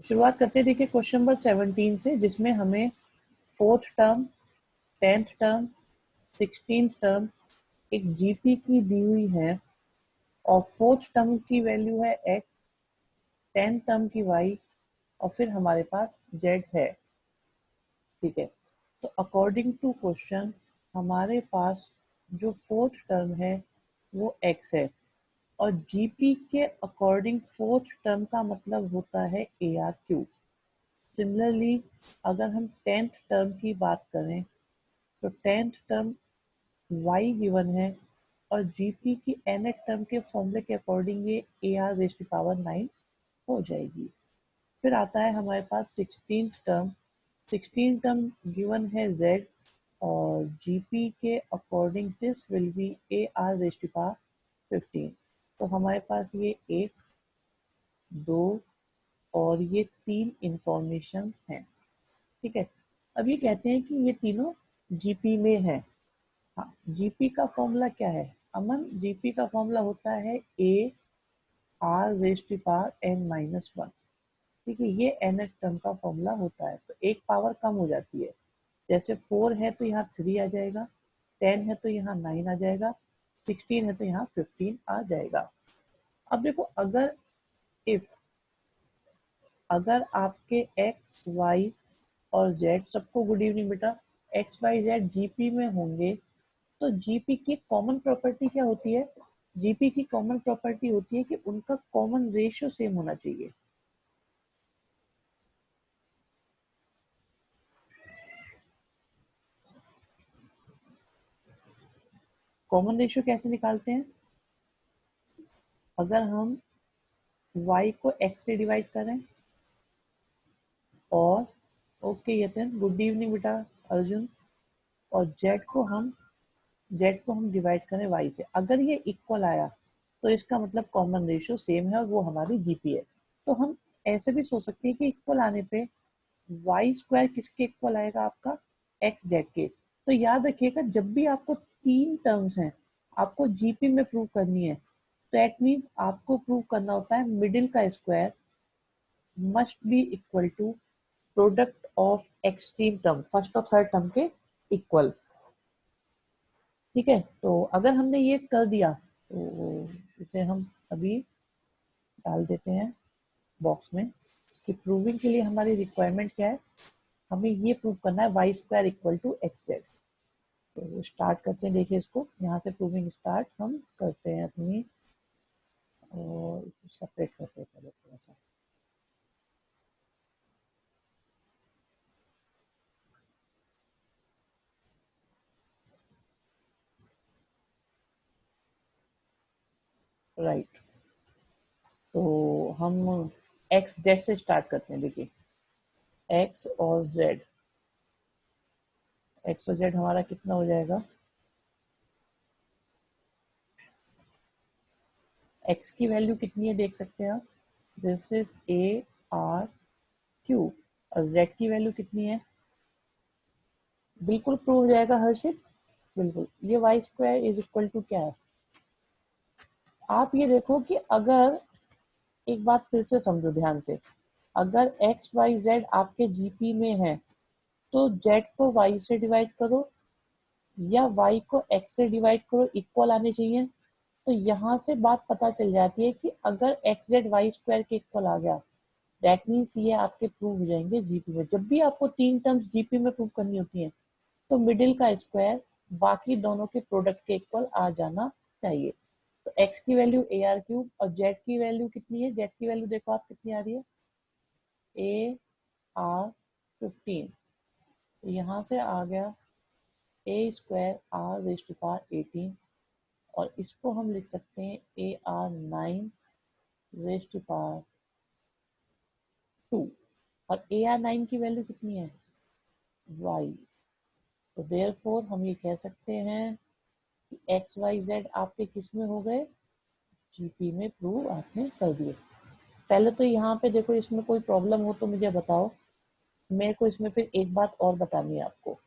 शुरुआत करते हैं देखिए क्वेश्चन नंबर 17 से, जिसमें हमें fourth term, 10th term, 16th term एक जीपी की दी हुई है और फोर्थ टर्म की वैल्यू है x, 10th टर्म की y और फिर हमारे पास z है। ठीक है, तो अकॉर्डिंग टू क्वेश्चन हमारे पास जो फोर्थ टर्म है वो x है और जीपी के अकॉर्डिंग फोर्थ टर्म का मतलब होता है ए आर क्यू। सिमिलरली अगर हम 10th टर्म की बात करें तो 10th टर्म y गिवन है और जीपी की nth टर्म के फॉर्मूले के अकॉर्डिंग ये A R raise to power 9 हो जाएगी। फिर आता है हमारे पास 16th term. 16th term given है z और जीपी के according this will be A R raise to power 15। तो हमारे पास ये 1, 2 और ये 3 इंफॉर्मेशन हैं। ठीक है, अब ये कहते हैं कि ये तीनों जीपी में है। हाँ, जीपी का फॉर्मूला क्या है अमन? जीपी का फॉर्मूला होता है A R raise to power n-1। ठीक है, ये nth टर्म का फॉर्मूला होता है। तो एक पावर कम हो जाती है, जैसे 4 है तो यहाँ 3 आ जाएगा, 10 है तो यहाँ 9 आ जाएगा, 16 है तो यहाँ 15 आ जाएगा। अब देखो, अगर आपके एक्स वाई और जेड, सबको गुड इवनिंग बेटा, एक्स वाई जेड जीपी में होंगे तो जीपी की कॉमन प्रॉपर्टी क्या होती है? जीपी की कॉमन प्रॉपर्टी होती है कि उनका कॉमन रेशियो सेम होना चाहिए। कॉमन रेशियो कैसे निकालते हैं? अगर हम y को x से डिवाइड करें और ओके यतन गुड इवनिंग बेटा अर्जुन, और z को हम डिवाइड करें y से, अगर ये इक्वल आया तो इसका मतलब कॉमन रेशियो सेम है और वो हमारी जीपी है। तो हम ऐसे भी सोच सकते हैं कि इक्वल आने पे वाई स्क्वायर किसके इक्वल आएगा? आपका एक्स जेड के। तो याद रखिएगा, जब भी आपको 3 टर्म्स हैं आपको जीपी में प्रूव करनी है, तो एट मीन्स आपको प्रूव करना होता है मिडिल का square must be equal to product of extreme term, first और थर्ड टर्म के इक्वल। ठीक है, तो अगर हमने ये कर दिया तो इसे हम अभी डाल देते हैं बॉक्स में कि प्रूविंग के लिए हमारी रिक्वायरमेंट क्या है। हमें ये प्रूव करना है Y square equal to X Z. तो स्टार्ट करते हैं, देखिए इसको यहाँ से प्रूविंग स्टार्ट हम करते हैं अपनी, और सेपरेट करते हैं पहले थोड़ा सा। राइट, तो हम एक्स जेड से स्टार्ट करते हैं। देखिए एक्स और जेड, एक्स और जेड हमारा कितना हो जाएगा? एक्स की वैल्यू कितनी है देख सकते हैं आप, this is A R Q, और जेड की वैल्यू कितनी है? बिल्कुल प्रूव हो जाएगा हर्षित, बिल्कुल। ये Y square is equal to क्या है? आप ये देखो कि अगर, एक बात फिर से समझो ध्यान से, अगर एक्स वाई जेड आपके जीपी में है तो जेड को वाई से डिवाइड करो या वाई को एक्स से डिवाइड करो, इक्वल आने चाहिए। तो यहाँ से बात पता चल जाती है कि अगर एक्स जेड वाई स्क्वायर के इक्वल आ गया, दैट मीन्स ये आपके प्रूव हो जाएंगे जीपी में। जब भी आपको 3 टर्म्स जीपी में प्रूव करनी होती है तो मिडिल का स्क्वायर बाकी दोनों के प्रोडक्ट के इक्वल आ जाना चाहिए। तो x की वैल्यू ए आर क्यूब और z की वैल्यू कितनी है? z की वैल्यू देखो आप कितनी आ रही है, ए आर 15। तो यहाँ से आ गया a square r raise to power 18, और इसको हम लिख सकते हैं a r 9 raise to power 2, और ए आर 9 की वैल्यू कितनी है? y। तो देयरफॉर हम ये कह सकते हैं कि एक्स वाई जेड आपके किस में हो गए? जीपी में प्रूव आपने कर दिए। पहले तो यहाँ पे देखो, इसमें कोई प्रॉब्लम हो तो मुझे बताओ, मेरे को इसमें फिर एक बात और बतानी है आपको।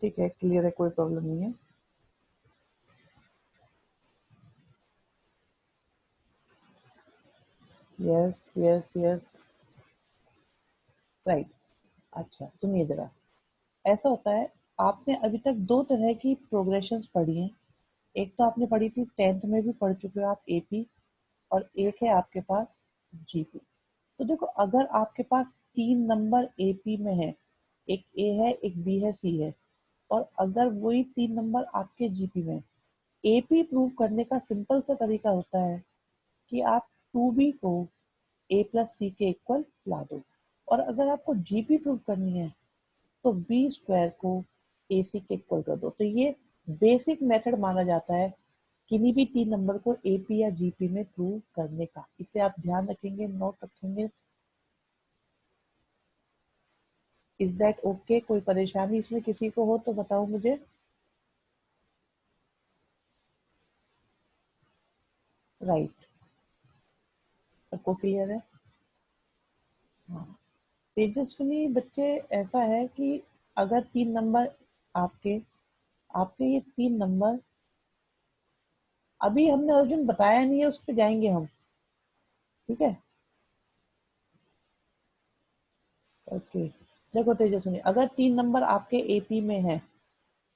ठीक है, क्लियर है, कोई प्रॉब्लम नहीं है। Yes yes yes, right. अच्छा सुनिए जरा, ऐसा होता है, आपने अभी तक दो तरह की प्रोग्रेशंस पढ़ी हैं। एक तो आपने पढ़ी थी, 10th में भी पढ़ चुके हो आप, एपी, और एक है आपके पास जीपी। तो देखो, अगर आपके पास 3 नंबर एपी में है, एक ए है, एक बी है, सी है, और अगर वही 3 नंबर आपके जीपी में, एपी प्रूव करने का सिंपल सा तरीका होता है कि आप 2b को ए प्लस सी के इक्वल ला दो, और अगर आपको जीपी प्रूव करनी है तो बी स्क्वायर को ए सी के इक्वल कर दो। तो ये बेसिक मेथड माना जाता है किन्हीं भी 3 नंबर को एपी या जीपी में प्रूव करने का। इसे आप ध्यान रखेंगे, नोट रखेंगे। Is that okay? कोई परेशानी इसमें किसी को हो तो बताओ मुझे। राइट, सबको क्लियर है? हाँ। तेजस्विनी बच्चे, ऐसा है कि अगर 3 नंबर आपके आपके ये 3 नंबर, अभी हमने अर्जुन बताया नहीं है, उस पर जाएंगे हम, ठीक है? ओके, देखो तेजस्विनी, अगर 3 नंबर आपके एपी में है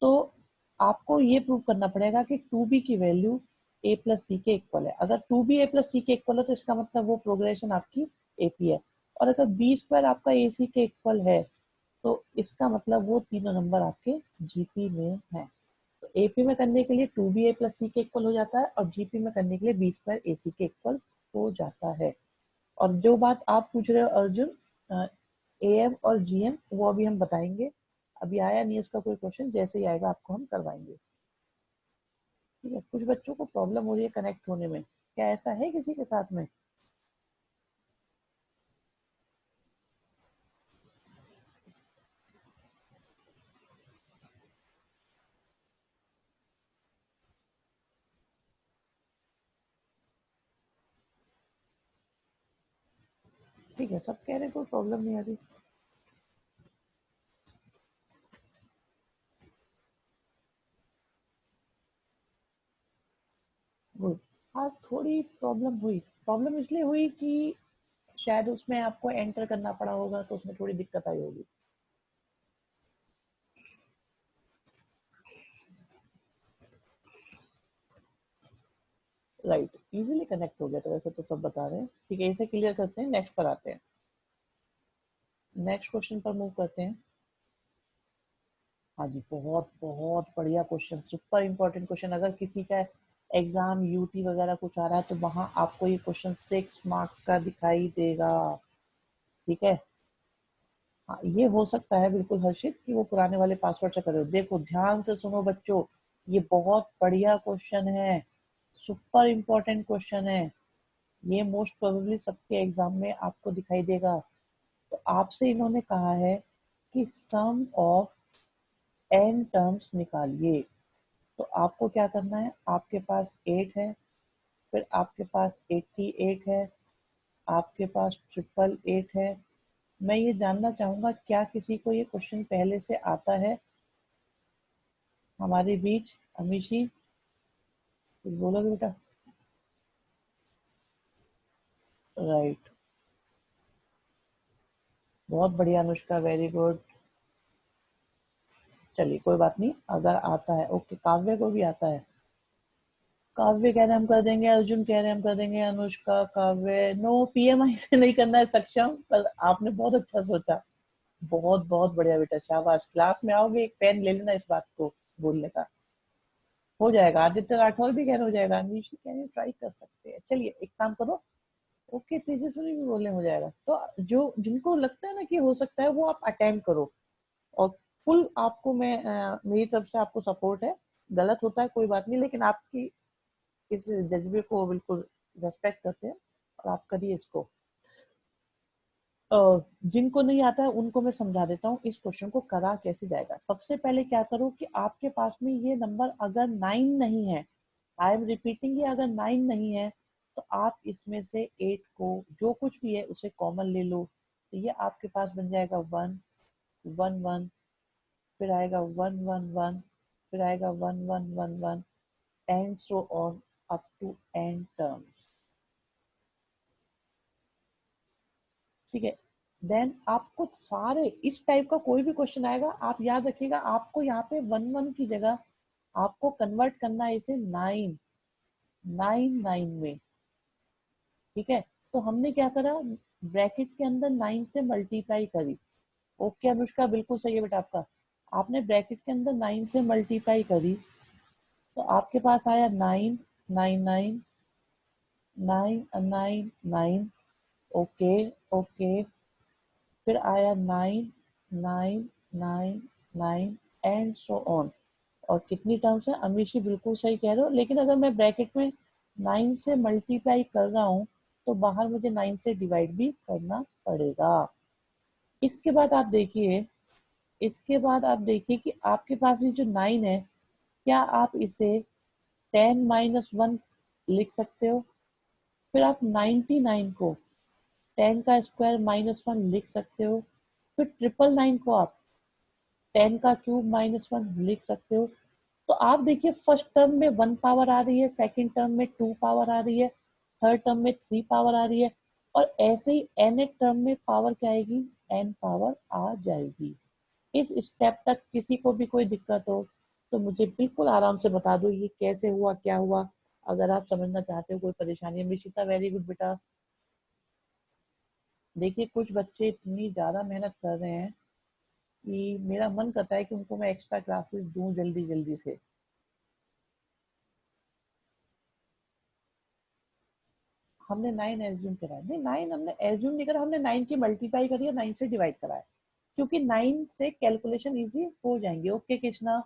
तो आपको ये प्रूव करना पड़ेगा कि 2b की वैल्यू ए प्लस सी के इक्वल है। अगर 2b ए प्लस सी के इक्वल है तो इसका मतलब वो प्रोग्रेशन आपकी एपी है। और अगर बी स्क्वायर आपका ए सी के इक्वल है तो इसका मतलब वो तीनों नंबर आपके जीपी में है। तो एपी में करने के लिए 2b ए प्लस सी के इक्वल हो जाता है, और जीपी में करने के लिए बी स्क्वायर ए सी के इक्वल हो जाता है। और जो बात आप पूछ रहे हो अर्जुन, एएम और जीएम, वो अभी हम बताएंगे। अभी आया नहीं उसका कोई क्वेश्चन, जैसे ही आएगा आपको हम करवाएंगे। ठीक है, कुछ बच्चों को प्रॉब्लम हो रही है कनेक्ट होने में, क्या ऐसा है किसी के साथ में? ठीक है, सब कह रहे हैं कोई प्रॉब्लम नहीं आ रही। गुड। आज थोड़ी प्रॉब्लम हुई, प्रॉब्लम इसलिए हुई कि शायद उसमें आपको एंटर करना पड़ा होगा, तो उसमें थोड़ी दिक्कत आई होगी। राइट, इजीली कनेक्ट हो गया तो वैसे तो सब बता रहे हैं। ठीक है, इसे क्लियर करते हैं, नेक्स्ट पर आते हैं। नेक्स्ट क्वेश्चन पर मूव करते हैं। हाँ जी, बहुत बहुत बढ़िया क्वेश्चन, सुपर इंपॉर्टेंट क्वेश्चन। अगर किसी का एग्जाम यूटी वगैरह कुछ आ रहा है तो वहां आपको ये क्वेश्चन 6 मार्क्स का दिखाई देगा। ठीक है। हाँ, ये हो सकता है बिल्कुल हर्षित कि वो पुराने वाले पासवर्ड से करे। देखो ध्यान से सुनो बच्चों, ये बहुत बढ़िया क्वेश्चन है, सुपर इंपॉर्टेंट क्वेश्चन है। ये मोस्ट प्रोबेबली सबके एग्जाम में आपको दिखाई देगा। तो आपसे इन्होंने कहा है कि सम ऑफ एन टर्म्स निकालिए। तो आपको क्या करना है, आपके पास 8 है, फिर आपके पास 88 है, आपके पास 888 है। मैं ये जानना चाहूंगा क्या किसी को ये क्वेश्चन पहले से आता है हमारे बीच? अमीशी, कुछ बोलोगे बेटा? राइट, बहुत बढ़िया अनुष्का, वेरी गुड। चलिए कोई बात नहीं, अगर आता है ओके। काव्य को भी आता है? काव्य कह रहे हैं हम कर देंगे, अर्जुन कह रहे हैं हम कर देंगे, अनुष्का, काव्य, नो पीएमआई से नहीं करना है सक्षम, पर आपने बहुत अच्छा सोचा। बहुत बहुत बढ़िया बेटा, शाबाश। क्लास में आओगे एक पेन ले लेना इस बात को बोलने का। हो जाएगा, आदित्य राठौर भी कह रहे हो जाएगा, अनीश कह रहे ट्राई कर सकते हैं। चलिए एक काम करो, ओके तेजस्वी भी बोले हो जाएगा। तो जो जिनको लगता है ना कि हो सकता है, वो आप अटेम्प्ट करो। और फुल आपको मैं मेरी तरफ से आपको सपोर्ट है। गलत होता है कोई बात नहीं, लेकिन आपकी इस जज्बे को बिल्कुल रेस्पेक्ट करते हैं, और आप करिए इसको। अ, जिनको नहीं आता है उनको मैं समझा देता हूँ इस क्वेश्चन को करा कैसे जाएगा। सबसे पहले क्या करो कि आपके पास में ये नंबर अगर 9 नहीं है, आई एम रिपीटिंग, ये अगर 9 नहीं है तो आप इसमें से 8 को, जो कुछ भी है उसे कॉमन ले लो। तो ये आपके पास बन जाएगा 1 1 1 फिर आएगा 111, फिर आएगा 1111 and so on up to N terms. ठीक है, देन आपको सारे इस टाइप का कोई भी क्वेश्चन आएगा, आप याद रखिएगा, आपको यहाँ पे 11 की जगह आपको कन्वर्ट करना है इसे 9 में। ठीक है, तो हमने क्या करा, ब्रैकेट के अंदर 9 से मल्टीप्लाई करी। ओके अनुष्का, बिल्कुल सही है बेटा आपका। आपने ब्रैकेट के अंदर 9 से मल्टीप्लाई करी, तो आपके पास आया 9 9 9 9 9 9। ओके ओके, फिर आया 9 9 9 9 एंड सो ऑन। और कितनी टर्म्स है अमीशी, बिल्कुल सही कह रहे हो, लेकिन अगर मैं ब्रैकेट में 9 से मल्टीप्लाई कर रहा हूँ तो बाहर मुझे 9 से डिवाइड भी करना पड़ेगा। इसके बाद आप देखिए, इसके बाद आप देखिए कि आपके पास ये जो 9 है, क्या आप इसे 10 - 1 लिख सकते हो? फिर आप 99 को 10 का स्क्वायर -1 लिख सकते हो। फिर 999 को आप 10 का क्यूब -1 लिख सकते हो। तो आप देखिए, फर्स्ट टर्म में 1 पावर आ रही है, सेकंड टर्म में 2 पावर आ रही है, थर्ड टर्म में 3 पावर आ रही है, और ऐसे ही n टर्म में पावर क्या आएगी, n पावर आ जाएगी। इस स्टेप तक किसी को भी कोई दिक्कत हो तो मुझे बिल्कुल आराम से बता दो, ये कैसे हुआ, क्या हुआ। अगर आप समझना चाहते हो कोई परेशानी है। मिशिता, वेरी गुड बेटा। देखिए, कुछ बच्चे इतनी ज़्यादा मेहनत कर रहे हैं कि मेरा मन करता है कि उनको मैं एक्स्ट्रा क्लासेस दूं जल्दी जल्दी से। हमने 9 एज्यूम करा है, नहीं 9 हमने एज्यूम नहीं करा, हमने 9 की मल्टीप्लाई करी है, 9 से डिवाइड करा है, क्योंकि 9 से कैलकुलेशन इजी हो जाएंगे। ओके कृष्णा,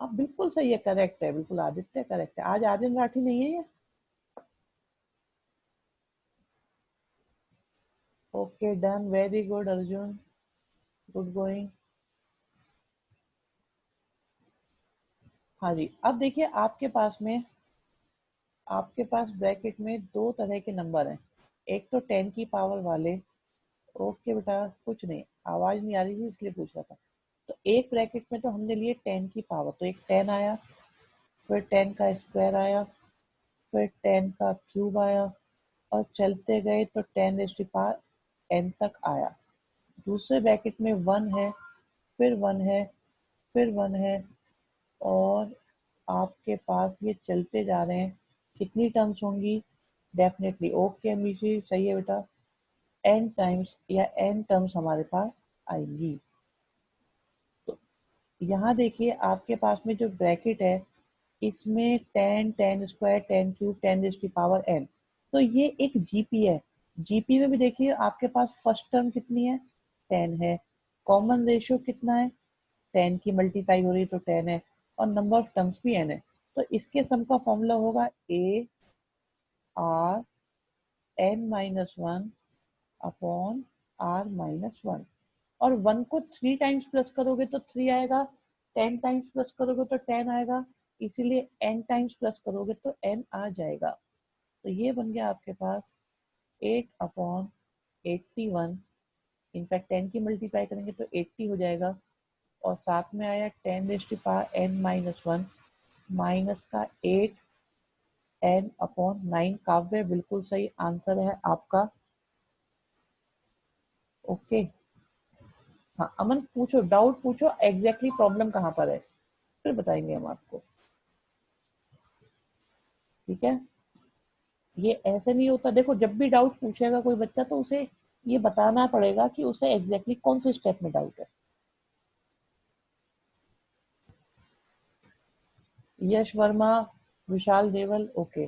आप बिल्कुल सही है, करेक्ट है, बिल्कुल आदित्य करेक्ट है। आज आदित्य राठी नहीं है ये। Okay done, very good Arjun, good going. हाँ जी, अब देखिए आपके पास ब्रैकेट में दो तरह के नंबर हैं। एक तो 10 की पावर वाले। ओके बेटा, कुछ नहीं, आवाज नहीं आ रही थी इसलिए पूछ रहा था। तो एक ब्रैकेट में तो हमने लिए 10 की पावर, तो एक 10 आया, फिर 10 का स्क्वायर आया, फिर 10 का क्यूब आया, और चलते गए तो 10 n तक आया। दूसरे ब्रैकेट में 1 है, फिर 1 है, फिर 1 है, और आपके पास ये चलते जा रहे हैं। कितनी टर्म्स होंगी? डेफिनेटली, ओके अमीशी सही है बेटा, एन टाइम्स या एन टर्म्स हमारे पास आएंगी। तो यहाँ देखिए, आपके पास में जो ब्रैकेट है, इसमें 10 10 स्क्वायर 10 क्यूब 10 n, तो ये एक जीपी है। जीपी में भी देखिए आपके पास फर्स्ट टर्म कितनी है, 10 है। कॉमन रेशियो कितना है, 10 की मल्टीप्लाई हो रही है तो 10 है, और नंबर ऑफ टर्म्स भी n है। तो इसके सम का फॉर्मूला होगा a r n-1 upon r-1। और 1 को 3 टाइम्स प्लस करोगे तो 3 आएगा, 10 टाइम्स प्लस करोगे तो 10 आएगा, इसीलिए n टाइम्स प्लस करोगे तो n आ जाएगा। तो ये बन गया आपके पास 8/81। इनफैक्ट 10 की मल्टीप्लाई करेंगे तो 80 हो जाएगा, और साथ में आया 10⁻n-1 माइनस का 8n/9। काव्य बिल्कुल सही आंसर है आपका। ओके, हाँ अमन पूछो, डाउट पूछो, एग्जैक्टली प्रॉब्लम कहाँ पर है, फिर बताएंगे हम आपको। ठीक है, ये ऐसे नहीं होता, देखो जब भी डाउट पूछेगा कोई बच्चा तो उसे ये बताना पड़ेगा कि उसे एग्जैक्टली कौन से स्टेप में डाउट है। यश वर्मा, विशाल देवल, ओके।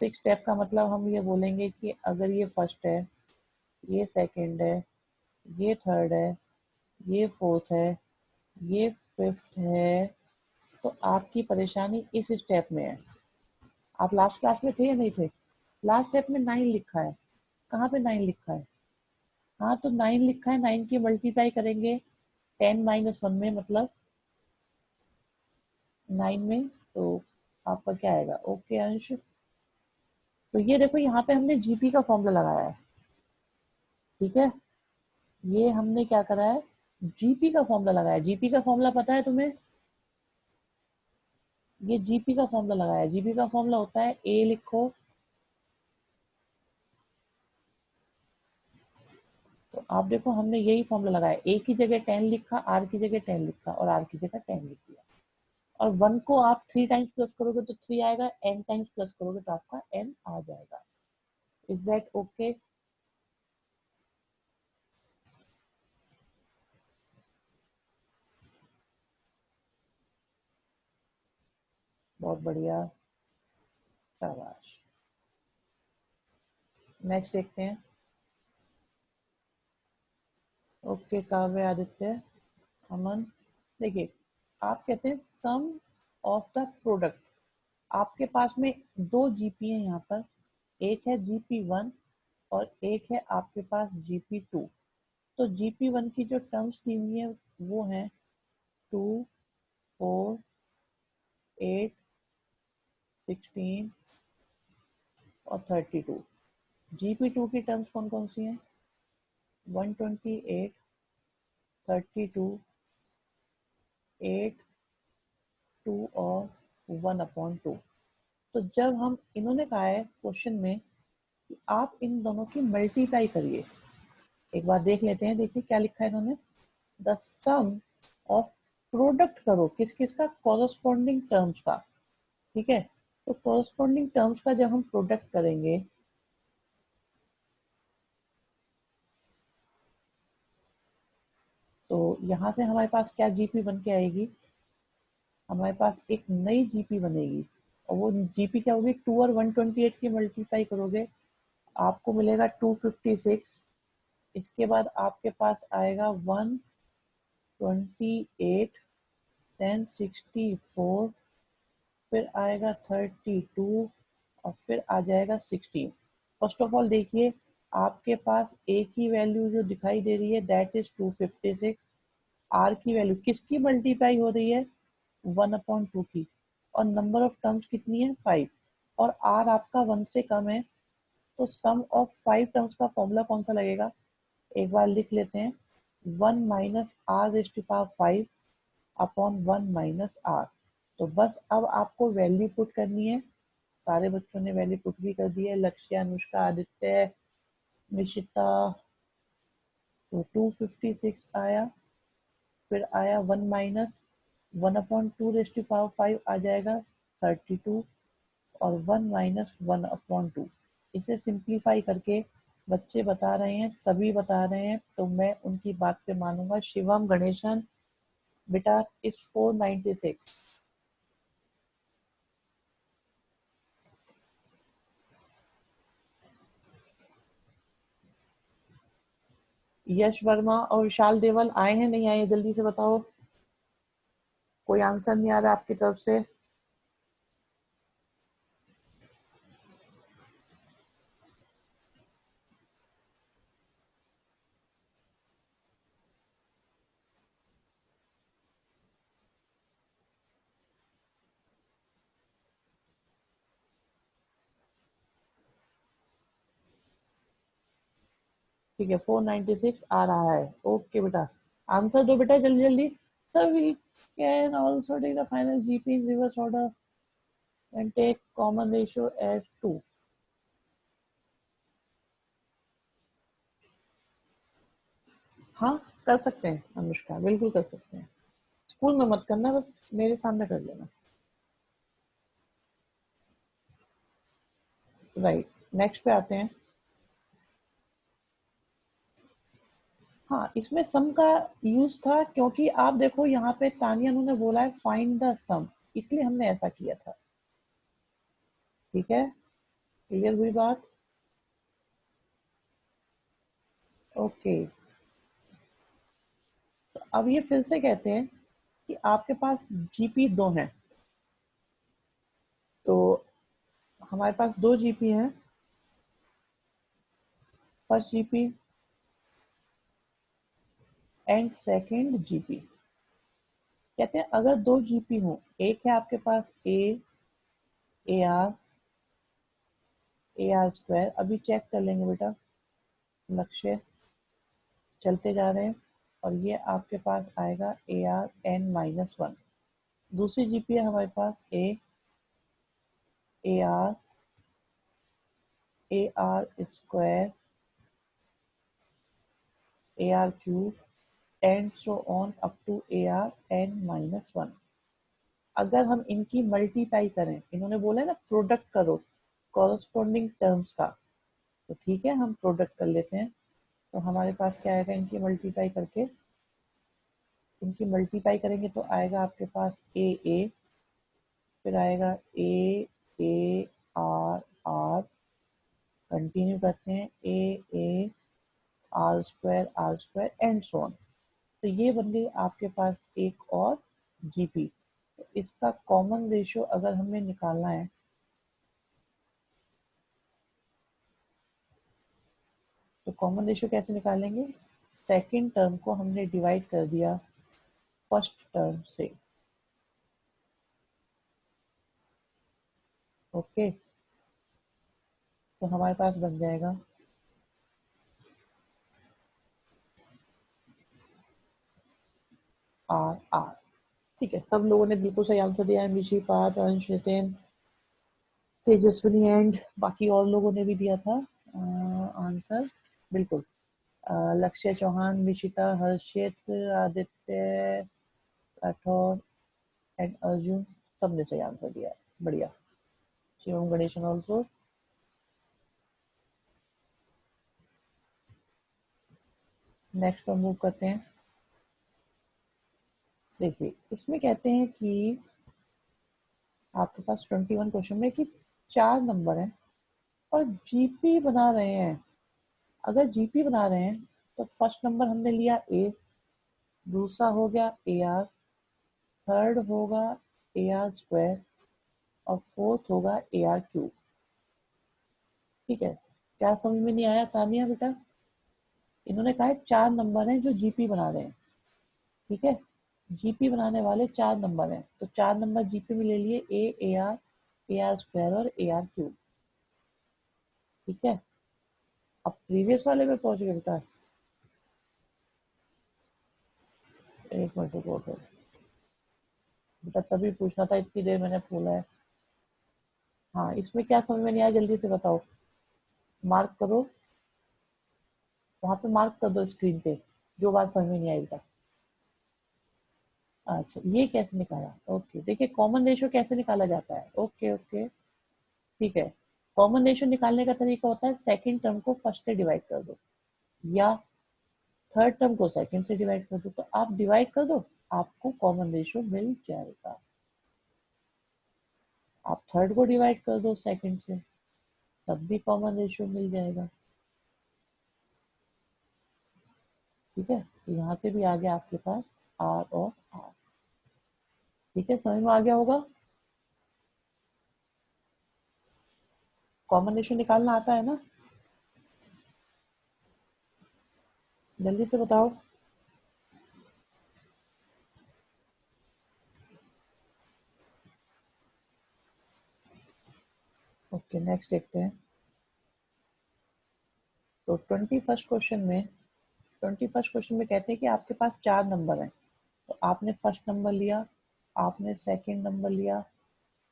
6 स्टेप का मतलब हम ये बोलेंगे कि अगर ये फर्स्ट है, ये सेकंड है, ये थर्ड है, ये फोर्थ है, ये फिफ्थ है, तो आपकी परेशानी इस स्टेप में है। आप लास्ट क्लास में थे या नहीं थे? लास्ट स्टेप में 9 लिखा है, कहाँ पे 9 लिखा है? हाँ तो 9 लिखा है, 9 की मल्टीप्लाई करेंगे 10-1 में, मतलब 9 में, तो आपका क्या आएगा? ओके अंश, तो ये देखो यहाँ पे हमने जीपी का फॉर्मूला लगाया है। ठीक है, ये हमने क्या करा है, जीपी का फॉर्मूला लगाया। जीपी का फॉर्मूला पता है तुम्हें? ये जीपी का फॉर्मूला लगाया। जीपी का फॉर्मूला होता है ए लिखो, तो आप देखो हमने यही फॉर्मूला लगाया। ए की जगह 10 लिखा, आर की जगह 10 लिखा और आर की जगह 10 लिख दिया। और 1 को आप 3 टाइम्स प्लस करोगे तो 3 आएगा, n टाइम्स प्लस करोगे तो आपका n आ जाएगा। Is that okay? बहुत बढ़िया, शाबाश। नेक्स्ट देखते हैं। ओके, काव्य, आदित्य, अमन। देखिए, आप कहते हैं सम ऑफ द प्रोडक्ट। आपके पास में दो जीपी है यहाँ पर, एक है GP1 और एक है आपके पास GP2। तो GP1 की जो टर्म्स दी हुई है वो है 2, 4, 8, 16 और 32। GP2 की टर्म्स कौन कौन सी हैं? 128, 32, 8, 2 और 1/2। तो जब हम, इन्होंने कहा है क्वेश्चन में कि आप इन दोनों की मल्टीप्लाई करिए। एक बार देख लेते हैं, देखिए क्या लिखा है इन्होंने। द सम ऑफ, प्रोडक्ट करो किस किस का? कॉरस्पॉन्डिंग टर्म्स का। ठीक है, तो कॉरस्पॉन्डिंग टर्म्स का जब हम प्रोडक्ट करेंगे तो यहाँ से हमारे पास क्या जीपी बन के आएगी? हमारे पास एक नई जीपी बनेगी और वो जीपी क्या होगी? 2 और 128 की मल्टीप्लाई करोगे आपको मिलेगा 256। इसके बाद आपके पास आएगा 128, देन 64, फिर आएगा 32 और फिर आ जाएगा 16। फर्स्ट ऑफ ऑल देखिए, आपके पास ए की वैल्यू जो दिखाई दे रही है दैट इज 256। आर की वैल्यू किसकी मल्टीप्लाई हो रही है? 1/2 की। और नंबर ऑफ टर्म्स कितनी है? 5। और आर आपका 1 से कम है, तो सम ऑफ 5 टर्म्स का फॉर्मूला कौन सा लगेगा? एक बार लिख लेते हैं, 1 minus R raise to power 5 upon 1 minus are. तो बस अब आपको वैल्यू पुट करनी है। सारे बच्चों ने वैल्यू पुट भी कर दी है, लक्ष्य, अनुष्का, आदित्य, निशिता। तो 256 आया, फिर आया 1 माइनस 1/2 आ जाएगा 32, और 1 माइनस 1/2। इसे सिंप्लीफाई करके बच्चे बता रहे हैं, सभी बता रहे हैं, तो मैं उनकी बात पे मानूंगा। शिवम, गणेशन, बेटा इस 496। यश वर्मा और विशाल देवल आए हैं नहीं आए, जल्दी से बताओ। कोई आंसर नहीं आ रहा आपकी तरफ से। ठीक है, 496 आ रहा है। ओके बेटा, आंसर दो बेटा जल्दी जल्दी। Sir we can also take the final GP in reverse order and take common ratio as 2। हाँ, कर सकते हैं अनुष्का, बिल्कुल कर सकते हैं। स्कूल में मत करना, बस मेरे सामने कर लेना। राइट, नेक्स्ट पे आते हैं। हाँ, इसमें सम का यूज था क्योंकि आप देखो यहाँ पे तानिया उन्होंने बोला है फाइंड द सम, इसलिए हमने ऐसा किया था। ठीक है, क्लियर हुई बात? ओके, तो अब ये फिर से कहते हैं कि आपके पास जीपी दो हैं। तो हमारे पास दो जीपी हैं। First GP and second GP. कहते हैं अगर दो जीपी हो, एक है आपके पास a r, a r square. अभी चेक कर लेंगे बेटा, लक्ष्य। चलते जा रहे हैं और ये आपके पास आएगा AR(n-1). दूसरी जीपी है हमारे पास AR square AR³ and so on up to AR(n-1). अगर हम इनकी मल्टीप्लाई करें, इन्होंने बोला है ना प्रोडक्ट करो कॉरस्पॉन्डिंग टर्म्स का, तो ठीक है हम प्रोडक्ट कर लेते हैं। तो हमारे पास क्या आएगा, इनकी मल्टीप्लाई करेंगे तो आएगा आपके पास AA, फिर आएगा AR, कंटिन्यू करते हैं AR² एंड सो ऑन। तो ये बन गई आपके पास एक और जीपी। तो इसका कॉमन रेशियो अगर हमें निकालना है तो कॉमन रेशियो कैसे निकालेंगे, सेकंड टर्म को हमने डिवाइड कर दिया फर्स्ट टर्म से। ओके, तो हमारे पास बन जाएगा RR। ठीक है, सब लोगों ने बिल्कुल सही आंसर दिया है, मिशी, पार्थ, अंश, नितिन, तेजस्विनी एंड बाकी और लोगों ने भी दिया था आंसर बिल्कुल। लक्ष्य चौहान, निशिता, हर्षित, आदित्य राठौर एंड अर्जुन सबने सही आंसर दिया है, बढ़िया। शिवम गणेशन ऑल्सो। नेक्स्ट पर मूव करते हैं। देखिए इसमें कहते हैं कि आपके पास 21 क्वेश्चन में कि 4 नंबर हैं और जीपी बना रहे हैं। अगर जीपी बना रहे हैं तो फर्स्ट नंबर हमने लिया A, दूसरा हो गया AR, थर्ड होगा AR² और फोर्थ होगा AR³। ठीक है, क्या समझ में नहीं आया तानिया बेटा? इन्होंने कहा है 4 नंबर हैं जो जीपी बना रहे हैं। ठीक है, जीपी बनाने वाले 4 नंबर हैं, तो 4 नंबर जीपी में ले लिए AR, AR² और AR³। ठीक है, अब प्रीवियस वाले में पहुंच गए बेटा। एक मिनट रुको फिर बेटा, तभी पूछना था, इतनी देर मैंने बोला है। हाँ, इसमें क्या समझ में नहीं आया जल्दी से बताओ, मार्क करो, वहां पे मार्क कर दो स्क्रीन पे जो बात समझ में नहीं आई बेटा। अच्छा, ये कैसे निकाला? ओके, देखिए कॉमन रेशियो कैसे निकाला जाता है। ओके ओके, ठीक है। कॉमन रेशियो निकालने का तरीका होता है सेकंड टर्म को फर्स्ट से डिवाइड कर दो या थर्ड टर्म को सेकंड से डिवाइड कर दो, तो आप डिवाइड कर दो, आपको कॉमन रेशियो मिल जाएगा। आप थर्ड को डिवाइड कर दो सेकंड से, तब भी कॉमन रेशियो मिल जाएगा। ठीक है, तो यहाँ से भी आ गया आपके पास R और R। ठीक है, समझ में आ गया होगा। कॉमन रेशियो निकालना आता है ना, जल्दी से बताओ। ओके, नेक्स्ट देखते हैं। तो 21st क्वेश्चन में कहते हैं कि आपके पास 4 नंबर हैं, तो आपने फर्स्ट नंबर लिया, आपने सेकंड नंबर लिया,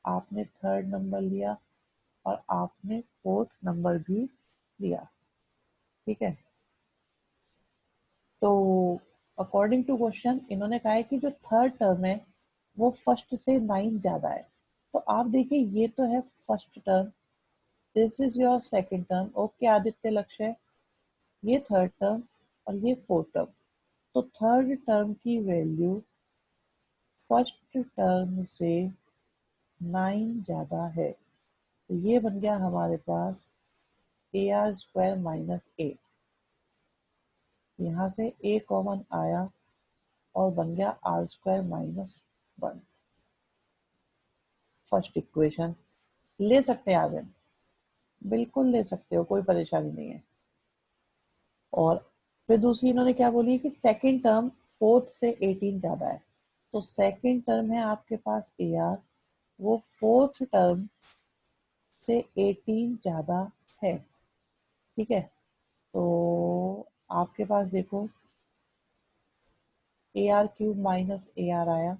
आपने थर्ड नंबर लिया और आपने फोर्थ नंबर भी लिया। ठीक है, तो अकॉर्डिंग टू क्वेश्चन इन्होंने कहा है कि जो थर्ड टर्म है वो फर्स्ट से 9 ज्यादा है। तो आप देखिए ये तो है first term, this is your second term. Okay Aditya, लक्ष्य, ये थर्ड टर्म और ये फोर्थ टर्म। तो थर्ड टर्म की वैल्यू फर्स्ट टर्म से 9 ज्यादा है, तो ये बन गया हमारे पास AR² - A। यहाँ से A कॉमन आया और बन गया R² - 1। फर्स्ट इक्वेशन ले सकते हैं आगे, बिल्कुल ले सकते हो, कोई परेशानी नहीं है। और फिर दूसरी इन्होंने क्या बोली कि सेकंड टर्म फोर्थ से 18 ज्यादा है, तो सेकंड टर्म है आपके पास AR, वो फोर्थ टर्म से 18 ज्यादा है। ठीक है, तो आपके पास देखो A R cube minus A R आया,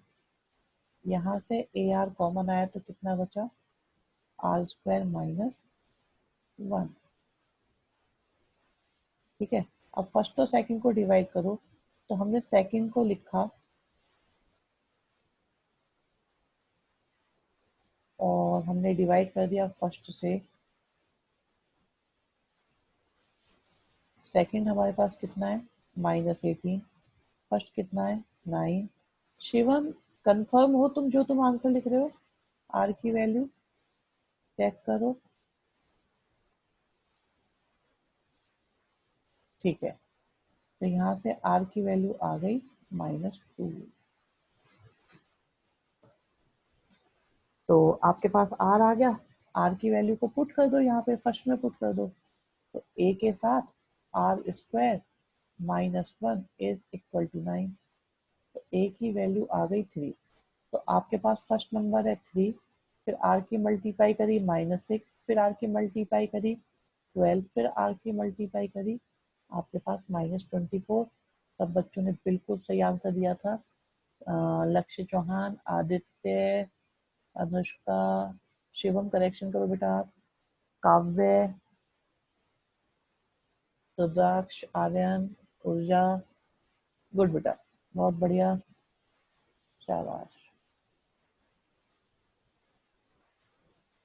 यहाँ से ए आर कॉमन आया तो कितना बचा, आर स्क्वायर माइनस 1। ठीक है, अब फर्स्ट और सेकंड को डिवाइड करो, तो हमने सेकंड को लिखा और हमने डिवाइड कर दिया फर्स्ट से। सेकंड हमारे पास कितना है, -18। फर्स्ट कितना है, 9। शिवम, कंफर्म हो तुम जो तुम आंसर लिख रहे हो, आर की वैल्यू चेक करो। ठीक है, तो यहाँ से आर की वैल्यू आ गई -2। तो आपके पास आर आ गया, आर की वैल्यू को पुट कर दो, यहाँ पे फर्स्ट में पुट कर दो, तो ए के साथ R square -1 is equal to 9। तो ए की वैल्यू आ गई 3। तो आपके पास फर्स्ट नंबर है 3, फिर आर की मल्टीप्लाई करी -6, फिर आर की मल्टीप्लाई करी 12, फिर आर की मल्टीप्लाई करी आपके पास -24। सब बच्चों ने बिल्कुल सही आंसर दिया था। लक्ष्य चौहान, आदित्य, अनुष्का, शिवम करेक्शन करो बेटा आप, काव्य, रुद्राक्ष, आर्यन, ऊर्जा, गुड बेटा, बहुत बढ़िया, शाबाश।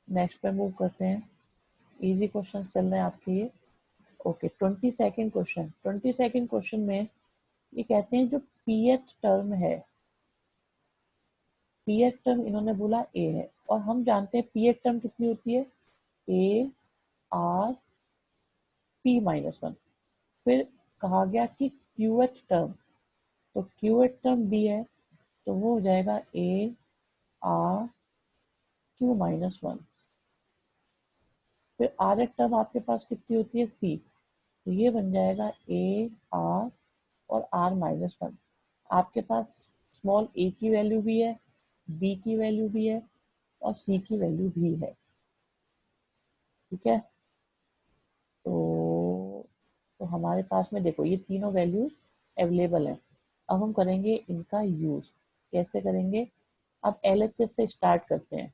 नेक्स्ट पे मूव करते हैं, इजी क्वेश्चंस चल रहे हैं आपके लिए। Okay, 22nd question. 22nd question में ये कहते हैं जो पीएथ टर्म है, पीएथ टर्म इन्होंने बोला ए है, और हम जानते हैं पीएथ टर्म कितनी होती है, ए आर p-1। फिर कहा गया कि क्यूएथ टर्म, तो क्यूएथ टर्म बी है, तो वो हो जाएगा ए आर q-1। फिर आर एथ टर्म आपके पास कितनी होती है, सी, तो ये बन जाएगा ए आर और r-1। आपके पास स्मॉल ए की वैल्यू भी है, बी की वैल्यू भी है और सी की वैल्यू भी है। ठीक है, तो हमारे पास में देखो ये तीनों वैल्यूज अवेलेबल है। अब हम करेंगे इनका यूज, कैसे करेंगे, अब LHS से स्टार्ट करते हैं।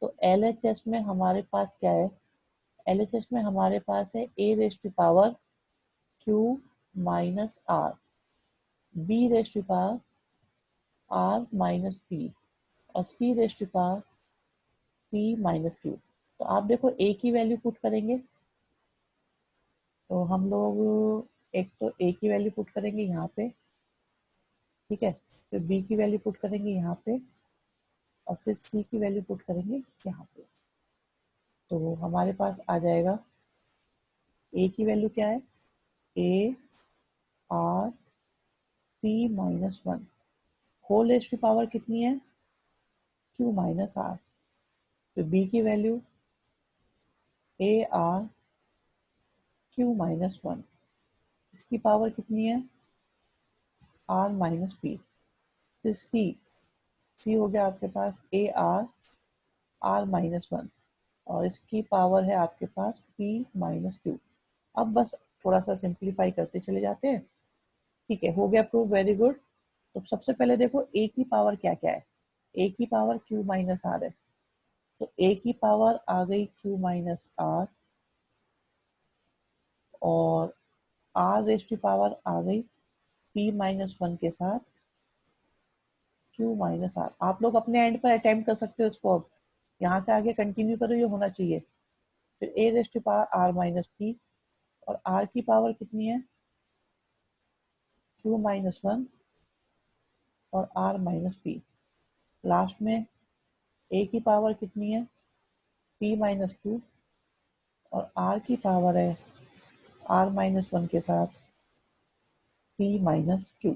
तो LHS में हमारे पास क्या है, LHS में हमारे पास है a raise to power q minus r, b raise to power r minus p और c raise to power p minus q। तो आप देखो a की वैल्यू पुट करेंगे, तो हम लोग एक तो a की वैल्यू पुट करेंगे यहाँ पे, ठीक है, फिर b की वैल्यू पुट करेंगे यहाँ पे और फिर c की वैल्यू पुट करेंगे यहाँ पे। तो हमारे पास आ जाएगा a की वैल्यू क्या है, a r p-1 whole raise to power कितनी है, q माइनस r। तो b की वैल्यू a r q-1, इसकी पावर कितनी है, r माइनस पी। फिर c हो गया आपके पास a r-1 और इसकी पावर है आपके पास p-q। अब बस थोड़ा सा सिंप्लीफाई करते चले जाते हैं। ठीक है, हो गया प्रूव, वेरी गुड। तो सबसे पहले देखो a की पावर क्या क्या है, a की पावर q माइनस r है, तो a की पावर आ गई q माइनस r और r रेज़ टू पावर आ गई p-1 के साथ q माइनस r। आप लोग अपने एंड पर अटेम्प्ट कर सकते हो इसको, अब यहाँ से आगे कंटिन्यू करो, ये होना चाहिए। फिर a raise to power r minus p और r की पावर कितनी है, q-1 और r माइनस p। लास्ट में a की पावर कितनी है, p-q और r की पावर है r-1 के साथ p-q।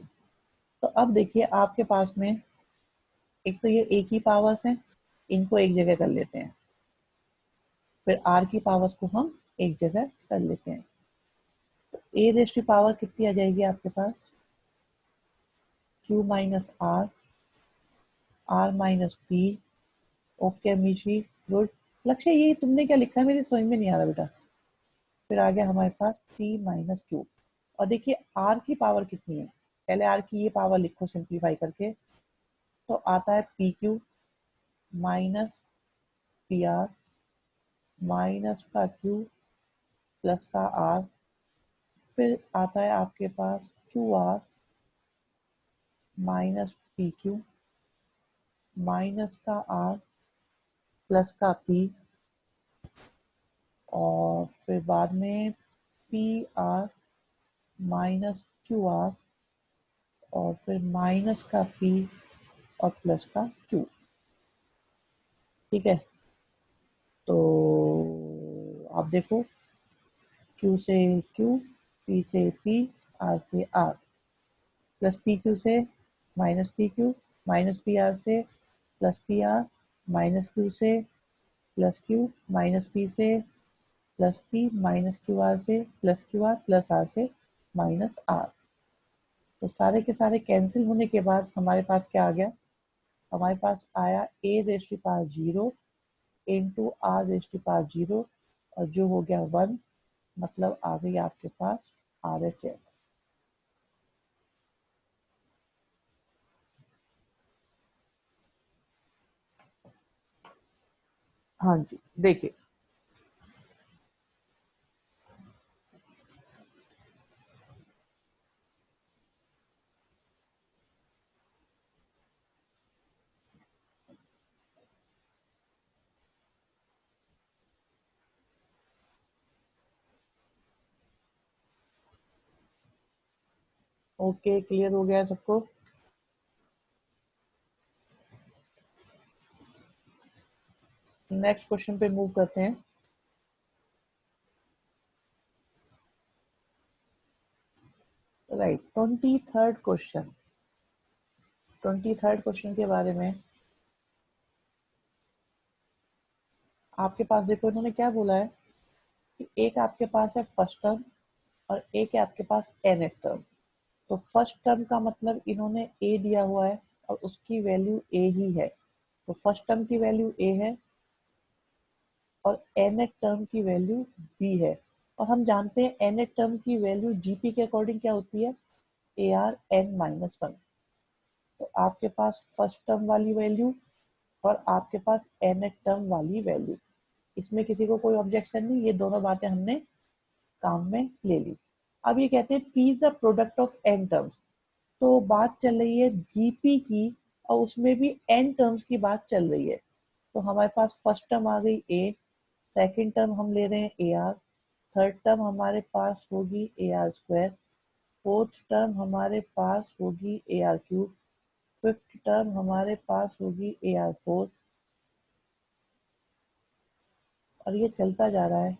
तो अब देखिए आपके पास में एक तो ये a की पावर्स हैं, इनको एक जगह कर लेते हैं, फिर r की पावर्स को हम एक जगह कर लेते हैं। तो a रेज़ टू पावर कितनी आ जाएगी आपके पास, q minus r, r minus p। Okay मिशी, गुड। लक्ष्य ये तुमने क्या लिखा है, मेरी समझ में नहीं आ रहा बेटा। फिर आ गया हमारे पास p-q और देखिए r की पावर कितनी है, पहले आर की ये पावर लिखो सिंप्लीफाई करके, तो आता है p q minus p r minus का क्यू प्लस का आर, फिर आता है आपके पास q r minus p q minus का आर प्लस का पी, और फिर बाद में p r minus q r और फिर माइनस का पी और प्लस का क्यू। ठीक है, तो आप देखो क्यू से क्यू, पी से पी, आर से आर, प्लस पी क्यू से minus p q, minus p r से plus p r, minus q से प्लस क्यू, माइनस पी से plus p, minus q r से plus q r, plus r से minus are. तो सारे के सारे कैंसिल होने के बाद हमारे पास क्या आ गया, हमारे पास आया a raise to power 0 into r raise to power 0 और जो हो गया 1, मतलब आ गई आपके पास आर एच एस। हाँ जी, देखिए ओके, क्लियर हो गया सबको। नेक्स्ट क्वेश्चन पे मूव करते हैं। राइट, 23rd क्वेश्चन के बारे में आपके पास देखो इन्होंने क्या बोला है कि एक आपके पास है फर्स्ट टर्म और एक है आपके पास nth टर्म। तो फर्स्ट टर्म का मतलब इन्होंने a दिया हुआ है और उसकी वैल्यू a ही है, तो फर्स्ट टर्म की वैल्यू a है और nth टर्म की वैल्यू b है। और हम जानते हैं nth टर्म की वैल्यू जीपी के अकॉर्डिंग क्या होती है, A R N minus one. तो आपके पास फर्स्ट टर्म वाली वैल्यू और आपके पास nth टर्म वाली वैल्यू, इसमें किसी को कोई ऑब्जेक्शन नहीं, ये दोनों बातें हमने काम में ले ली। अब ये कहते हैं P is the product of N terms, तो बात चल रही है जीपी की और उसमें भी एन टर्म्स की बात चल रही है। तो हमारे पास फर्स्ट टर्म आ गई ए, सेकेंड टर्म हम ले रहे हैं ए आर, थर्ड टर्म हमारे पास होगी ए आर स्क्वायर, फोर्थ टर्म हमारे पास होगी A R cube, fifth term हमारे पास होगी ए आर फोर, और ये चलता जा रहा है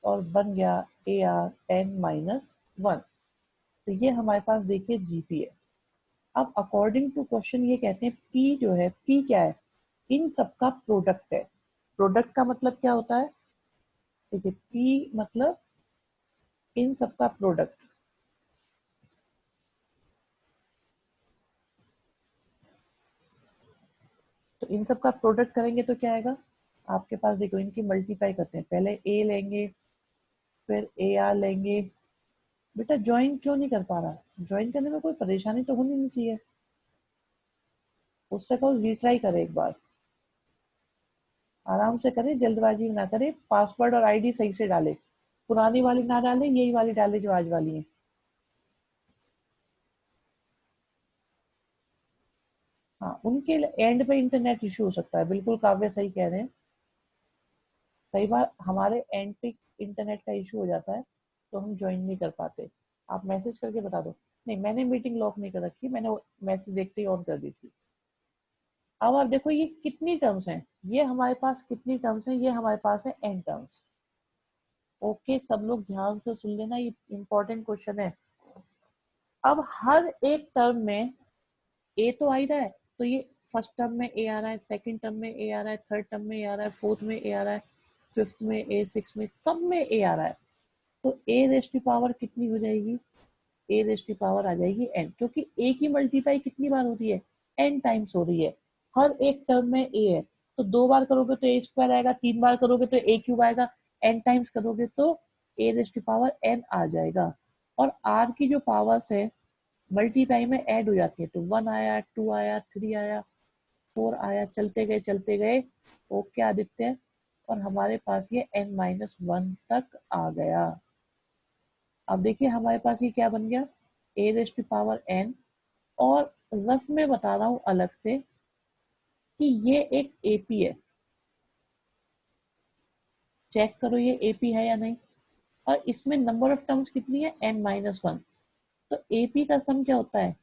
और बन गया A R N minus one. तो ये हमारे पास देखिए जीपी है। अब अकॉर्डिंग टू क्वेश्चन ये कहते हैं पी जो है, पी क्या है, इन सबका प्रोडक्ट है। प्रोडक्ट का मतलब क्या होता है, देखिए पी मतलब इन सबका प्रोडक्ट। तो इन सबका प्रोडक्ट करेंगे तो क्या आएगा, आपके पास देखो इनकी मल्टीप्लाई करते हैं, पहले ए लेंगे फिर ए आर लेंगे। बेटा ज्वाइन क्यों नहीं कर पा रहा, ज्वाइन करने में कोई परेशानी तो होनी नहीं चाहिए, उससे कहो रिट्राई करे एक बार, आराम से करें, जल्दबाजी ना करें, पासवर्ड और आईडी सही से डाले, पुरानी वाली ना डाले, यही वाली डाले जो आज वाली है। हाँ, उनके एंड पे इंटरनेट इशू हो सकता है, बिल्कुल काव्य सही कह रहे हैं। कई बार हमारे एंड पे इंटरनेट का इशू हो जाता है तो हम ज्वाइन नहीं कर पाते, आप मैसेज करके बता दो। नहीं, मैंने मीटिंग लॉक नहीं कर रखी, मैंने मैसेज देखते ही ऑन कर दी थी। अब आप देखो ये कितनी टर्म्स हैं, ये हमारे पास कितनी टर्म्स हैं, ये हमारे पास है एन टर्म्स। ओके, सब लोग ध्यान से सुन लेना, ये इंपॉर्टेंट क्वेश्चन है। अब हर एक टर्म में ए तो आ ही रहा है, तो ये फर्स्ट टर्म में ए आ रहा है, सेकंड टर्म में ए आ रहा है, थर्ड टर्म में ए आ रहा है, फोर्थ में ए आ रहा है, फिफ्थ में ए, सिक्स में, सब में ए आ रहा है। तो ए रेस की पावर कितनी हो जाएगी, ए रेस की पावर आ जाएगी एन, क्योंकि ए की मल्टीप्लाई कितनी बार हो रही है, एन टाइम्स हो रही है। हर एक टर्म में ए है, तो दो बार करोगे तो ए स्क्वायर आएगा, तीन बार करोगे तो ए क्यूब आएगा, एन टाइम्स करोगे तो ए रेस की पावर एन आ जाएगा। और आर की जो पावर्स है मल्टीप्लाई में ऐड हो जाती है, तो 1 आया, 2 आया, 3 आया, 4 आया, चलते गए। ओके आदित्य, और हमारे पास ये n-1 तक आ गया। अब देखिए हमारे पास ये क्या बन गया, a raise to power n, और रफ में बता रहा हूं अलग से कि ये एक AP है। चेक करो ये AP है या नहीं। और इसमें नंबर ऑफ टर्म्स कितनी है, n-1। तो AP का सम क्या होता है,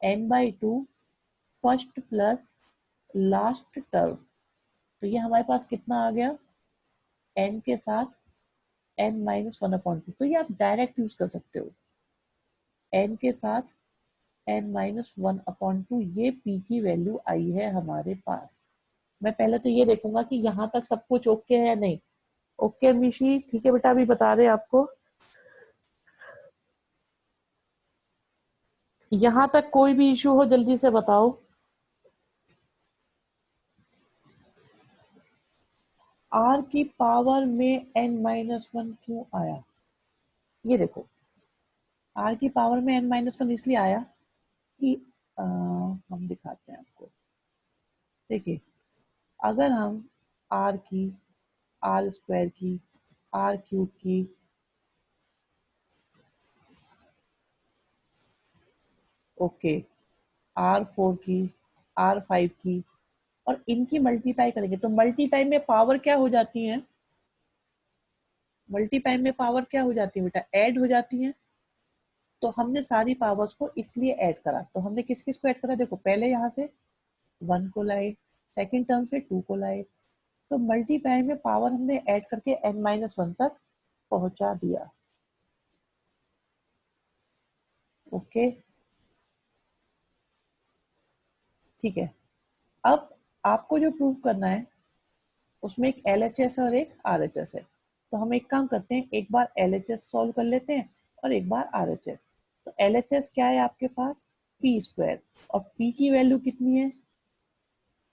n/2 first plus last term. तो ये हमारे पास कितना आ गया, n के साथ n-1/2। तो ये आप डायरेक्ट यूज कर सकते हो, n के साथ n-1/2, ये p की वैल्यू आई है हमारे पास। मैं पहले तो ये देखूंगा कि यहाँ तक सब कुछ ओके है या नहीं। ओके मिशी, ठीक है बेटा, अभी बता रहे आपको। यहाँ तक कोई भी इशू हो जल्दी से बताओ। r की पावर में n-1 क्यों आया, ये देखो r की पावर में n-1 इसलिए आया कि हम दिखाते हैं आपको। देखिए अगर हम r की, r स्क्वायर की, r क्यूब की, ओके, r4 की, r5 की, और इनकी मल्टीप्लाई करेंगे तो मल्टीप्लाई में पावर क्या हो जाती है, मल्टीप्लाई में पावर क्या हो जाती है बेटा, ऐड हो जाती है। तो हमने सारी पावर्स को इसलिए ऐड करा। तो हमने किस किस को ऐड करा, देखो पहले यहाँ से 1 को लाए, सेकंड टर्म से 2 को लाए, तो मल्टीप्लाई में पावर हमने ऐड करके n-1 तक पहुंचा दिया। ओके ठीक है। अब आपको जो प्रूव करना है उसमें एक LHS और एक RHS है। तो हम एक काम करते हैं, एक बार LHS सॉल्व कर लेते हैं और एक बार RHS। तो LHS क्या है आपके पास, p स्क्वायर, और p की वैल्यू कितनी है,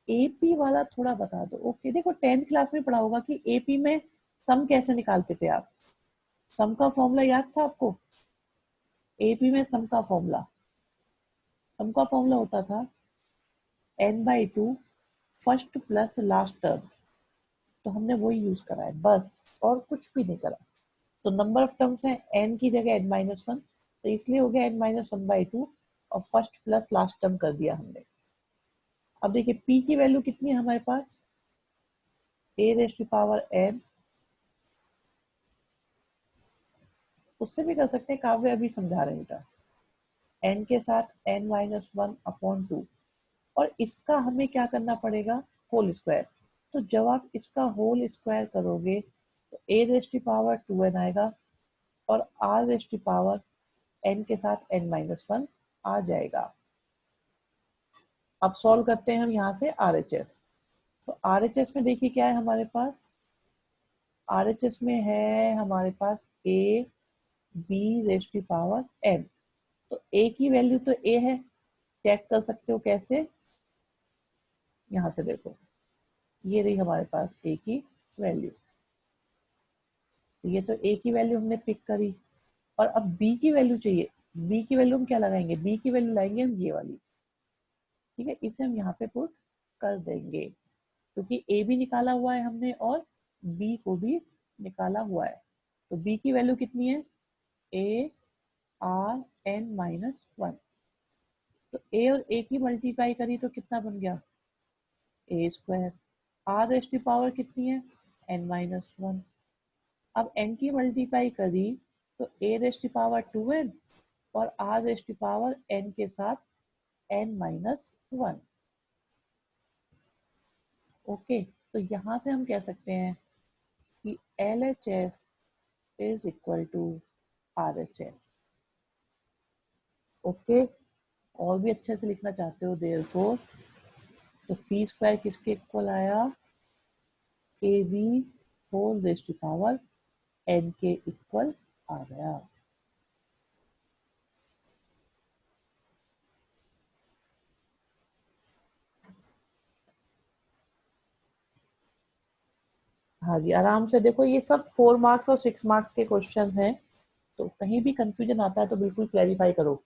AP वाला थोड़ा बता दो। ओके देखो 10th क्लास में पढ़ा होगा कि AP में सम कैसे निकालते थे आप, सम का फॉर्मूला याद था आपको। AP में सम का फॉर्मूला होता था n/2 first plus last term. तो हमने वही यूज करा है बस, और कुछ भी नहीं करा। तो नंबर ऑफ टर्म्स है n की जगह n-1, तो इसलिए हो गया n-1/2, और फर्स्ट प्लस लास्ट टर्म कर दिया हमने। अब देखिए p की वैल्यू कितनी है हमारे पास, a raise to power n, उससे भी कर सकते हैं, काव्य अभी समझा रहे बेटा, n के साथ n-1/2, और इसका हमें क्या करना पड़ेगा, होल स्क्वायर। तो जब आप इसका होल स्क्वायर करोगे तो a raise to power 2n आएगा, और r raise to power n के साथ n-1 आ जाएगा। अब सॉल्व करते हैं हम यहाँ से RHS। तो RHS में देखिए क्या है हमारे पास, RHS में है हमारे पास a b raise to power n। तो a की वैल्यू तो a है, चेक कर सकते हो कैसे, यहाँ से देखो ये रही हमारे पास a की वैल्यू। तो ये तो a की वैल्यू हमने पिक करी, और अब b की वैल्यू चाहिए। b की वैल्यू हम क्या लगाएंगे, b की वैल्यू लाएंगे हम ये वाली, ठीक है, इसे हम यहाँ पे पुट कर देंगे, क्योंकि a भी निकाला हुआ है हमने और b को भी निकाला हुआ है। तो b की वैल्यू कितनी है, a r n-1। तो a और a की मल्टीप्लाई करी तो कितना बन गया, a square. r raise to power कितनी है, n-1। अब n की मल्टीप्लाई करी तो a raise to power 2n, और r raise to power n के साथ n-1। ओके, तो यहाँ से हम कह सकते हैं कि LHS is equal to RHS। Okay, और भी अच्छे से लिखना चाहते हो देयरफॉर, तो p स्क्वायर किसके इक्वल आया, AB whole raise to power n के इक्वल आ गया। हाँ जी, आराम से देखो, ये सब 4 मार्क्स और 6 मार्क्स के क्वेश्चन हैं, तो कहीं भी कंफ्यूजन आता है तो बिल्कुल क्लैरिफाई करो।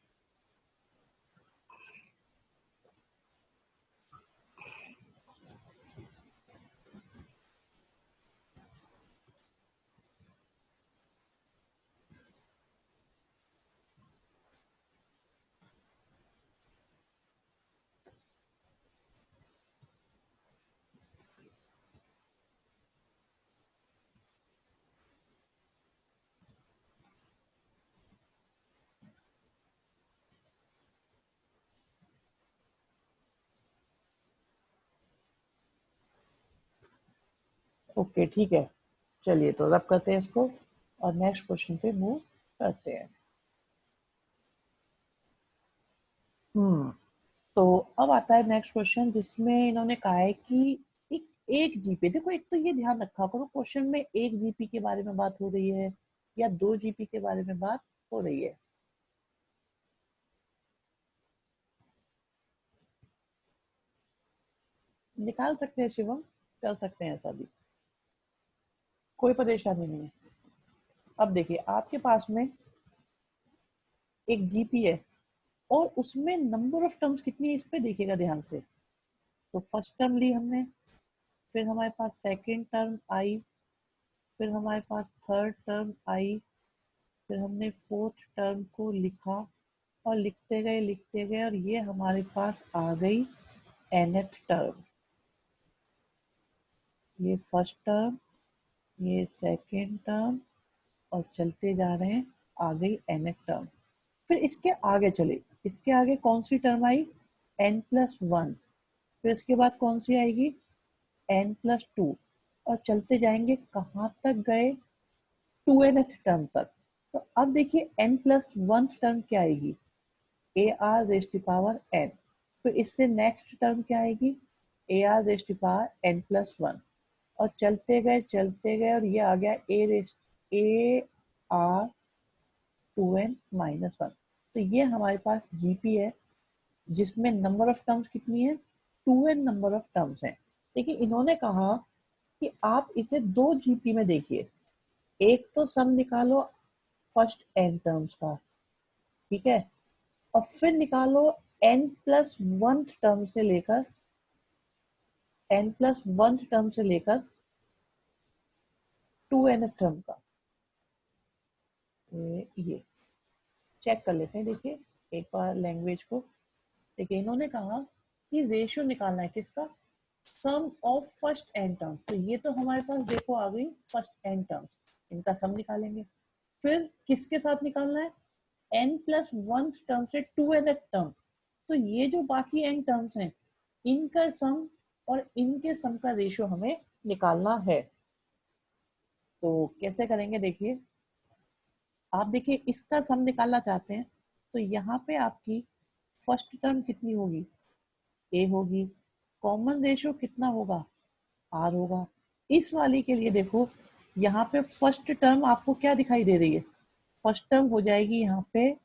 ओके ठीक है, चलिए तो रब करते हैं इसको और नेक्स्ट क्वेश्चन पे मूव करते हैं। हम्म तो अब आता है नेक्स्ट क्वेश्चन, जिसमें इन्होंने कहा है कि एक एक जीपी, देखो एक तो ये ध्यान रखा करो क्वेश्चन में एक जीपी के बारे में बात हो रही है या दो जीपी के बारे में बात हो रही है। निकाल सकते हैं शिवम, कर सकते हैं ऐसा भी, कोई परेशानी नहीं है। अब देखिए आपके पास में एक जीपी है और उसमें नंबर ऑफ टर्म्स कितनी है इस पे देखिएगा ध्यान से। तो फर्स्ट टर्म ली हमने, फिर हमारे पास सेकंड टर्म आई, फिर हमारे पास थर्ड टर्म आई, फिर हमने फोर्थ टर्म को लिखा और लिखते गए और ये हमारे पास आ गई nth टर्म। ये फर्स्ट टर्म, ये सेकंड टर्म और चलते जा रहे हैं, आ गई nth टर्म। फिर इसके आगे चले, इसके आगे कौन सी टर्म आई, n+1। फिर इसके बाद कौन सी आएगी, n+2। और चलते जाएंगे कहाँ तक गए, 2nth टर्म तक। तो अब देखिए n+1 टर्म क्या आएगी, ar⁻n। फिर इससे नेक्स्ट टर्म क्या आएगी, ar⁻n+1। और चलते गए और ये आ गया ar2n-1। तो ये हमारे पास जीपी है जिसमें नंबर ऑफ टर्म्स कितनी है, 2n नंबर ऑफ टर्म्स हैं। लेकिन इन्होंने कहा कि आप इसे दो जीपी में देखिए, एक तो सम निकालो फर्स्ट n टर्म्स का, ठीक है, और फिर निकालो n+1 टर्म से लेकर, n+1 टर्म से लेकर 2n टर्म का। ये चेक कर लेते हैं, देखिए एक बार लैंग्वेज को। देखिए इन्होंने कहा कि रेशियो निकालना है किसका, सम ऑफ फर्स्ट एन टर्म। तो ये तो हमारे पास देखो आ गई फर्स्ट एन टर्म्स, इनका सम निकालेंगे। फिर किसके साथ निकालना है, n+1 टर्म से 2n टर्म। तो ये जो बाकी n टर्म्स हैं इनका सम और इनके सम का रेशियो हमें निकालना है। तो कैसे करेंगे, देखिए आप देखिए इसका सम निकालना चाहते हैं तो यहाँ पे आपकी फर्स्ट टर्म कितनी होगी, ए होगी। कॉमन रेशियो कितना होगा, आर होगा। इस वाली के लिए देखो यहाँ पे फर्स्ट टर्म आपको क्या दिखाई दे रही है, फर्स्ट टर्म हो जाएगी यहाँ पे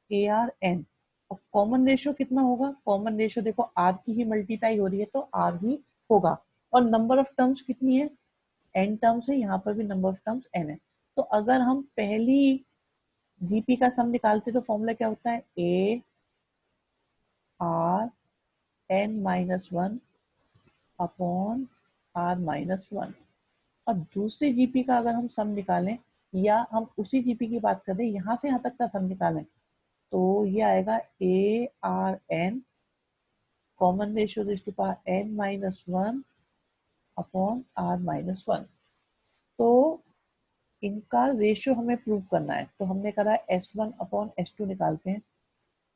ARN। और कॉमन रेशियो कितना होगा, कॉमन रेशियो देखो आर की ही मल्टीप्लाई हो रही है तो आर ही होगा। और नंबर ऑफ टर्म्स कितनी है, n टर्म्स है, यहाँ पर भी नंबर ऑफ टर्म्स n है। तो अगर हम पहली जीपी का सम निकालते तो फॉर्मूला क्या होता है, ARn-1 अपॉन r-1। और दूसरी जीपी का अगर हम सम निकालें या हम उसी जीपी की बात करें, यहाँ से यहाँ तक का सम निकालें तो ये आएगा ARn common ratio n-1 upon r-1। तो इनका रेशियो हमें प्रूव करना है, तो हमने करा S1 अपॉन S2 निकालते हैं।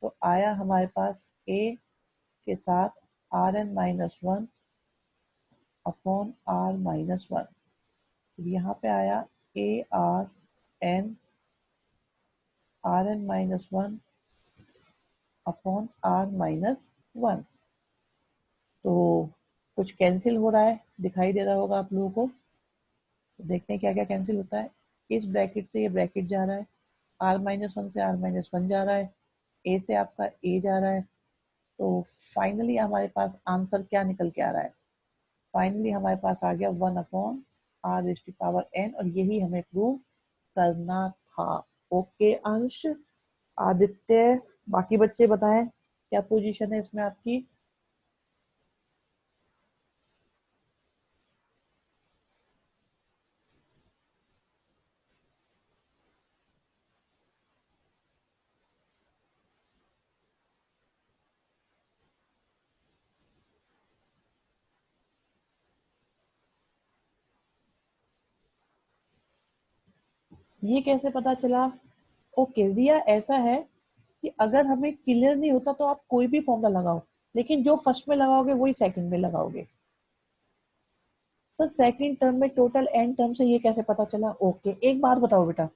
तो आया हमारे पास A के साथ Rn-1 अपॉन r-1। यहाँ पे आया Rn-1 अपॉन r-1। तो कुछ कैंसिल हो रहा है, दिखाई दे रहा होगा आप लोगों को। तो देखते हैं क्या क्या कैंसिल होता है। इस ब्रैकेट से ये ब्रैकेट जा रहा है, r-1 से r-1 जा रहा है, ए से आपका ए जा रहा है। तो फाइनली हमारे पास आंसर क्या निकल के आ रहा है, फाइनली हमारे पास आ गया 1/r⁻n। और यही हमें प्रूव करना था। ओके अंश, आदित्य, बाकी बच्चे बताएं क्या पोजीशन है इसमें आपकी। ये कैसे पता चला, ओके रिया, ऐसा है कि अगर हमें क्लियर नहीं होता तो आप कोई भी फॉर्मूला लगाओ, लेकिन जो फर्स्ट में लगाओगे वही सेकंड में लगाओगे। तो सेकंड टर्म में टोटल एन टर्म से ये कैसे पता चला? ओके, एक बात बताओ बेटा,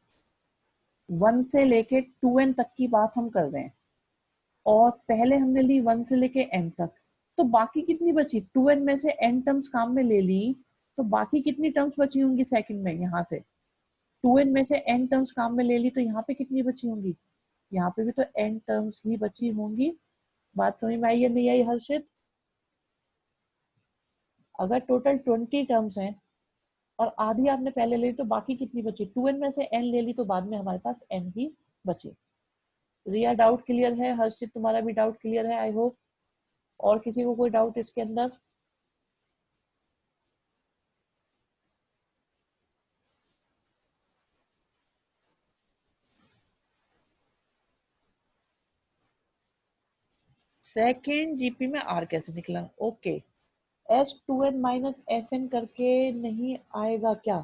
1 से लेके 2n तक की बात हम कर रहे हैं और पहले हमने ली 1 से लेके n तक, तो बाकी कितनी बची? 2n में से n टर्म्स काम में ले ली, तो बाकी कितनी टर्म्स बची होंगी सेकंड में? यहाँ से 2n में से n टर्म्स काम में ले ली, तो यहाँ पे कितनी बची होंगी? यहाँ पे भी तो n टर्म्स ही बची होंगी। बात समझ में आई या नहीं आई हर्षित? अगर टोटल 20 टर्म्स हैं और आधी आपने पहले ले ली, तो बाकी कितनी बची? 2n में से n ले ली, तो बाद में हमारे पास n ही बची। रिया डाउट क्लियर है? हर्षित तुम्हारा भी डाउट क्लियर है आई होप? और किसी को कोई डाउट इसके अंदर? सेकेंड जीपी में आर कैसे निकला? ओके, S2n माइनस SN करके नहीं आएगा क्या?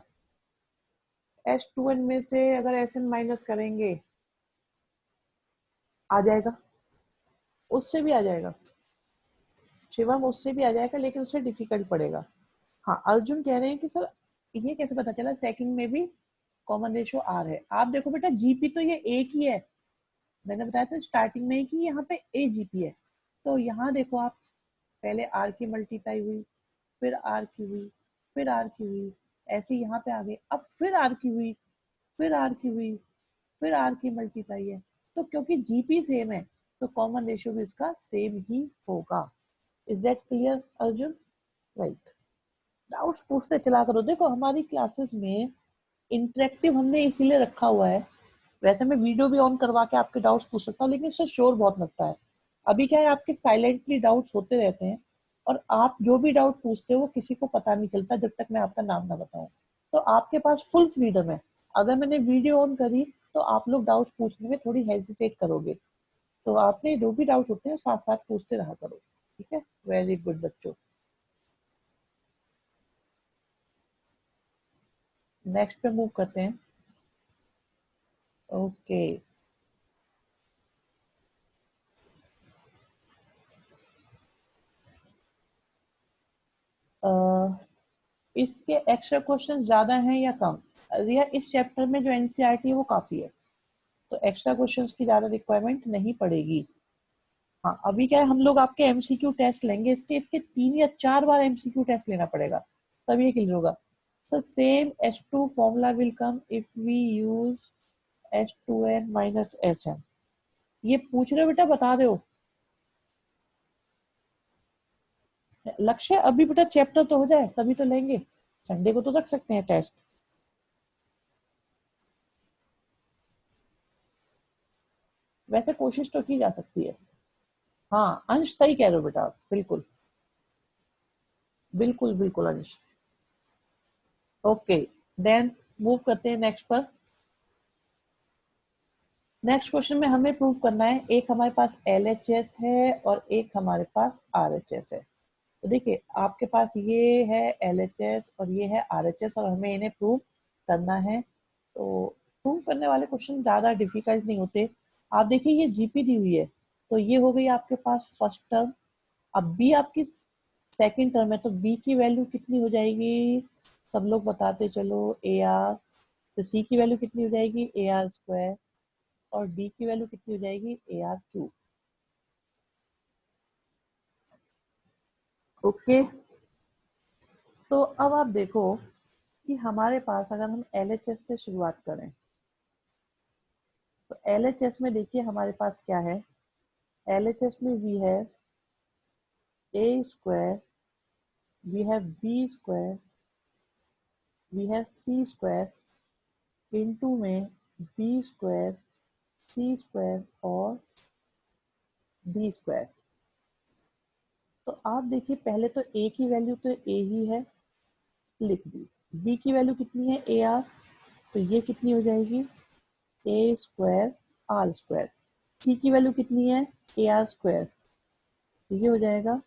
S2n में से अगर SN माइनस करेंगे आ जाएगा, उससे भी आ जाएगा शिवम, उससे भी आ जाएगा, लेकिन उससे डिफिकल्ट पड़ेगा। हाँ, अर्जुन कह रहे हैं कि सर ये कैसे पता चला सेकंड में भी कॉमन रेशियो आर है? आप देखो बेटा, जीपी तो ये एक ही है, मैंने बताया था स्टार्टिंग में ही कि यहाँ पे ए जीपी है। तो यहाँ देखो आप, पहले आर की मल्टीप्लाई हुई, फिर आर की हुई, फिर आर की हुई, ऐसे यहाँ पे आ गए, अब फिर आर की हुई, फिर आर की हुई, फिर आर की मल्टीप्लाई है। तो क्योंकि जीपी सेम है, तो कॉमन रेशियो भी इसका सेम ही होगा। Is that clear Arjun? Right. Doubts पूछते चला करो। देखो हमारी क्लासेस में इंटरेक्टिव हमने इसीलिए रखा हुआ है, वैसे मैं वीडियो भी ऑन करवा के आपके डाउट्स पूछ सकता हूँ, लेकिन इससे शोर बहुत मचता है। अभी क्या है, आपके साइलेंटली डाउट्स होते रहते हैं और आप जो भी डाउट पूछते हो वो किसी को पता नहीं चलता जब तक मैं आपका नाम ना बताऊं। तो आपके पास फुल फ्रीडम है, अगर मैंने वीडियो ऑन करी तो आप लोग डाउट्स पूछने में थोड़ी हेजिटेट करोगे, तो आपने जो भी डाउट होते हैं साथ साथ पूछते रहा करो। ठीक है, वेरी गुड बच्चों। नेक्स्ट पे मूव करते हैं। ओके, इसके एक्स्ट्रा क्वेश्चन ज्यादा हैं या कम? रिया, इस चैप्टर में जो एनसीईआरटी है वो काफी है, तो एक्स्ट्रा क्वेश्चंस की ज्यादा रिक्वायरमेंट नहीं पड़ेगी। हाँ, अभी क्या है, हम लोग आपके एमसीक्यू टेस्ट लेंगे, इसके इसके 3 या 4 बार एमसीक्यू टेस्ट लेना पड़ेगा, तब ये क्लियर होगा। So same H2 formula will come if we use H2n minus HM। ये पूछ रहे हो बेटा, बता रहे हो? लक्ष्य अभी बेटा चैप्टर तो हो जाए तभी तो लेंगे, संडे को तो रख सकते हैं टेस्ट। वैसे कोशिश तो की जा सकती है। हाँ अंश, सही कह रहे हो बेटा, बिल्कुल बिल्कुल बिल्कुल अंश। ओके, देन मूव करते हैं नेक्स्ट पर। नेक्स्ट क्वेश्चन में हमें प्रूव करना है, एक हमारे पास LHS है और एक हमारे पास RHS है। तो देखिए आपके पास ये है LHS और ये है RHS और हमें इन्हें प्रूव करना है। तो प्रूव करने वाले क्वेश्चन ज्यादा डिफिकल्ट नहीं होते। आप देखिए ये जीपी दी हुई है, तो ये हो गई आपके पास फर्स्ट टर्म। अब बी आपकी सेकंड टर्म है, तो बी की वैल्यू कितनी हो जाएगी? सब लोग बताते चलो, AR। तो सी की वैल्यू कितनी हो जाएगी? AR² और डी की वैल्यू कितनी हो जाएगी? AR³। ओके, तो अब आप देखो कि हमारे पास अगर हम LHS से शुरुआत करें, तो LHS में देखिए हमारे पास क्या है। LHS में वी है A², वी है B², वी है C² इनटू में B², C² और D²। तो आप देखिए पहले तो A की वैल्यू तो A ही है, लिख दी। B की वैल्यू कितनी है? AR, तो ये कितनी हो जाएगी? A²R²। C की वैल्यू कितनी है? AR², तो ये हो जाएगा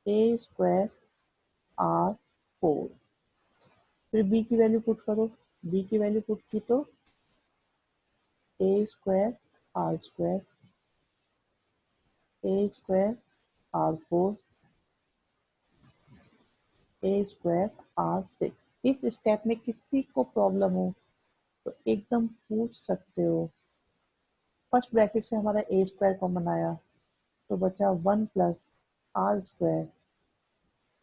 A²R4। फिर B की वैल्यू पुट करो, B की वैल्यू पुट की तो A²R², A²R4, A square are 6। इस स्टेप में किसी को प्रॉब्लम हो तो एकदम पूछ सकते हो। फर्स्ट ब्रैकेट से हमारा ए स्क्वायर कॉमन आया तो बचा 1 प्लस आर स्क्वायर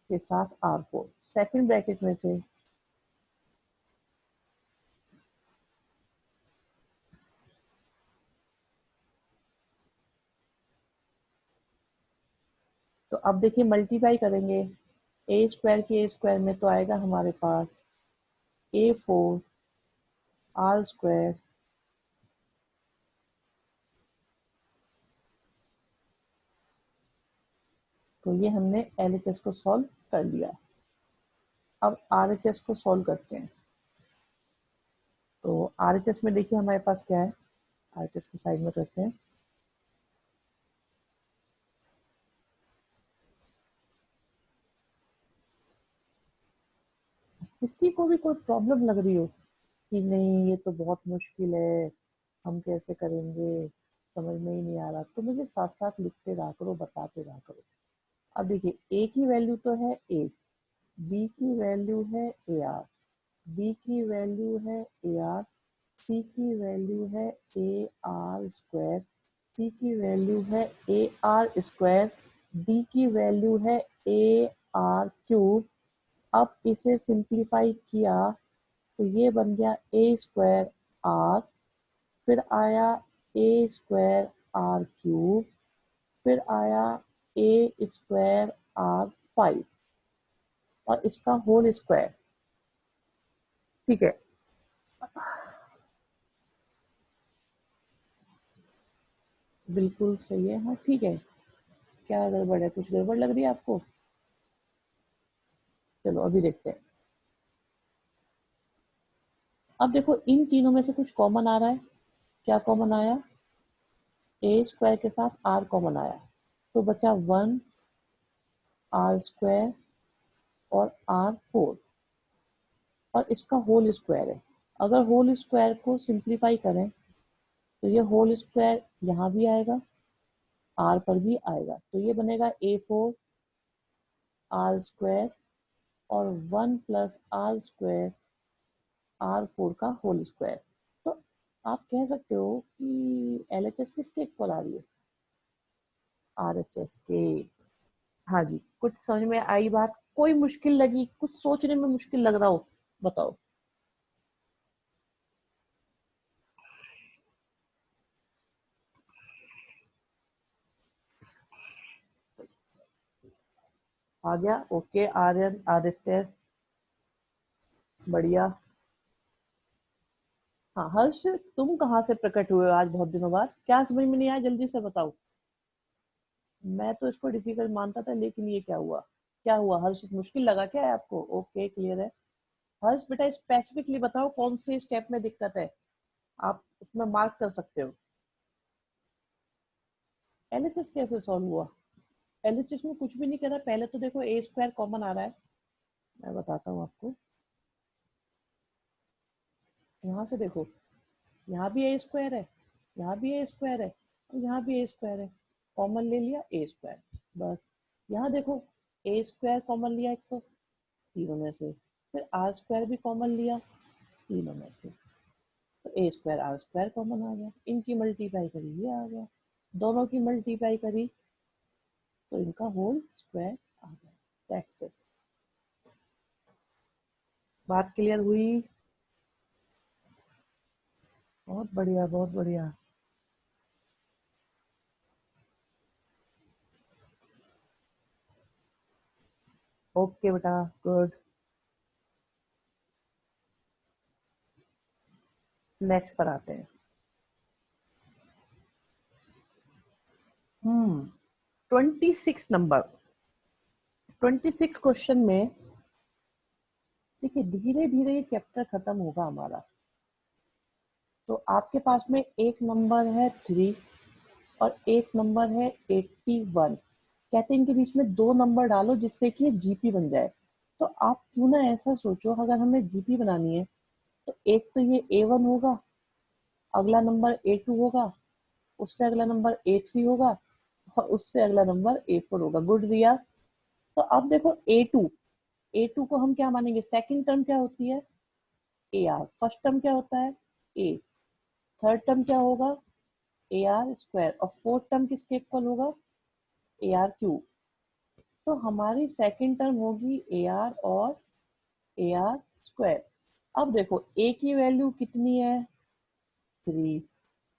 के साथ आर 4। सेकेंड ब्रैकेट में से तो अब देखिए मल्टीप्लाई करेंगे ए स्क्वायर के ए स्क्वायर में तो आएगा हमारे पास ए 4 आर स्क्वायर तो ये हमने एलएचएस को सॉल्व कर लिया। अब आरएचएस को सॉल्व करते हैं। तो आरएचएस में देखिए हमारे पास क्या है, आरएचएस को साइड में करते हैं। किसी को भी कोई प्रॉब्लम लग रही हो कि नहीं ये तो बहुत मुश्किल है, हम कैसे करेंगे, समझ में ही नहीं आ रहा, तो मुझे साथ साथ लिखते रहा करो, बताते रहा करो। अब देखिए ए की वैल्यू तो है ए, बी की वैल्यू है ए आर, बी की वैल्यू है ए आर, सी की वैल्यू है ए आर स्क्वायर, सी की वैल्यू है ए आर स्क्वायर, डी की वैल्यू है ए आर क्यूब। अब इसे सिंप्लीफाई किया तो ये बन गया ए स्क्वायर आर, फिर आया ए स्क्वायर आर क्यूब, फिर आया ए स्क्वायर आर 5 और इसका होल स्क्वायर। ठीक है, बिल्कुल सही है। हाँ ठीक है, क्या गड़बड़ है, कुछ गड़बड़ लग रही है आपको? चलो अभी देखते हैं। अब देखो इन तीनों में से कुछ कॉमन आ रहा है। क्या कॉमन आया? ए स्क्वायर के साथ आर कॉमन आया तो बचा 1 आर स्क्वायर और आर 4 और इसका होल स्क्वायर है। अगर होल स्क्वायर को सिंप्लीफाई करें तो ये होल स्क्वायर यहाँ भी आएगा, आर पर भी आएगा, तो ये बनेगा ए 4 आर स्क्वायर और 1 प्लस आर स्क्वायर आर 4 का होल स्क्वायर। तो आप कह सकते हो कि एलएचएस किसके इक्वल आ रही है? आरएचएस के। हाँ जी, कुछ समझ में आई बात? कोई मुश्किल लगी, कुछ सोचने में मुश्किल लग रहा हो, बताओ। आ गया? ओके आर्यन, आदित्य, बढ़िया। हाँ हर्ष, तुम कहाँ से प्रकट हुए हो आज बहुत दिनों बाद? क्या समझ में नहीं आया, जल्दी से बताओ। मैं तो इसको डिफिकल्ट मानता था, लेकिन ये क्या हुआ? क्या हुआ हर्ष, मुश्किल लगा क्या है आपको? ओके क्लियर है। हर्ष बेटा स्पेसिफिकली बताओ कौन से स्टेप में दिक्कत है, आप उसमें मार्क कर सकते हो। एलएचएस कैसे सॉल्व हुआ? एलएचएस में कुछ भी नहीं करा। पहले तो देखो ए स्क्वायर कॉमन आ रहा है, मैं बताता हूँ आपको। यहाँ से देखो, यहाँ भी ए स्क्वायर है, यहाँ भी ए स्क्वायर है और यहाँ भी ए स्क्वायर है। कॉमन ले लिया ए स्क्वायर, बस। यहाँ देखो ए स्क्वायर कॉमन लिया एक तो तीनों में से, फिर आर स्क्वायर भी कॉमन लिया तीनों में से, तो ए स्क्वायर आर स्क्वायर कॉमन आ गया। इनकी मल्टीप्लाई करी ये आ गया, दोनों की मल्टीप्लाई करी तो इनका होल स्क्वायर आ गया। That's it. बात क्लियर हुई? बहुत बढ़िया, बहुत बढ़िया। ओके बेटा, गुड। नेक्स्ट पर आते हैं। 26 नंबर, 26 क्वेश्चन में देखिए धीरे धीरे ये चैप्टर खत्म होगा हमारा। तो आपके पास में एक नंबर है 3 और एक नंबर है 81। कहते हैं इनके बीच में दो नंबर डालो जिससे कि जीपी बन जाए। तो आप क्यों ना ऐसा सोचो, अगर हमें जीपी बनानी है तो एक तो ये A1 होगा, अगला नंबर A2 होगा, उससे अगला नंबर A3 होगा और उससे अगला नंबर A4 होगा। गुड दिया। तो अब देखो A2, A2 को हम क्या मानेंगे, सेकंड टर्म क्या होती है AR, फर्स्ट टर्म क्या होता है A, थर्ड टर्म क्या होगा AR स्क्वायर, और फोर्थ टर्म किसके इक्वल होगा AR क्यूब। तो हमारी सेकंड टर्म होगी AR और AR स्क्वायर। अब देखो A की वैल्यू कितनी है 3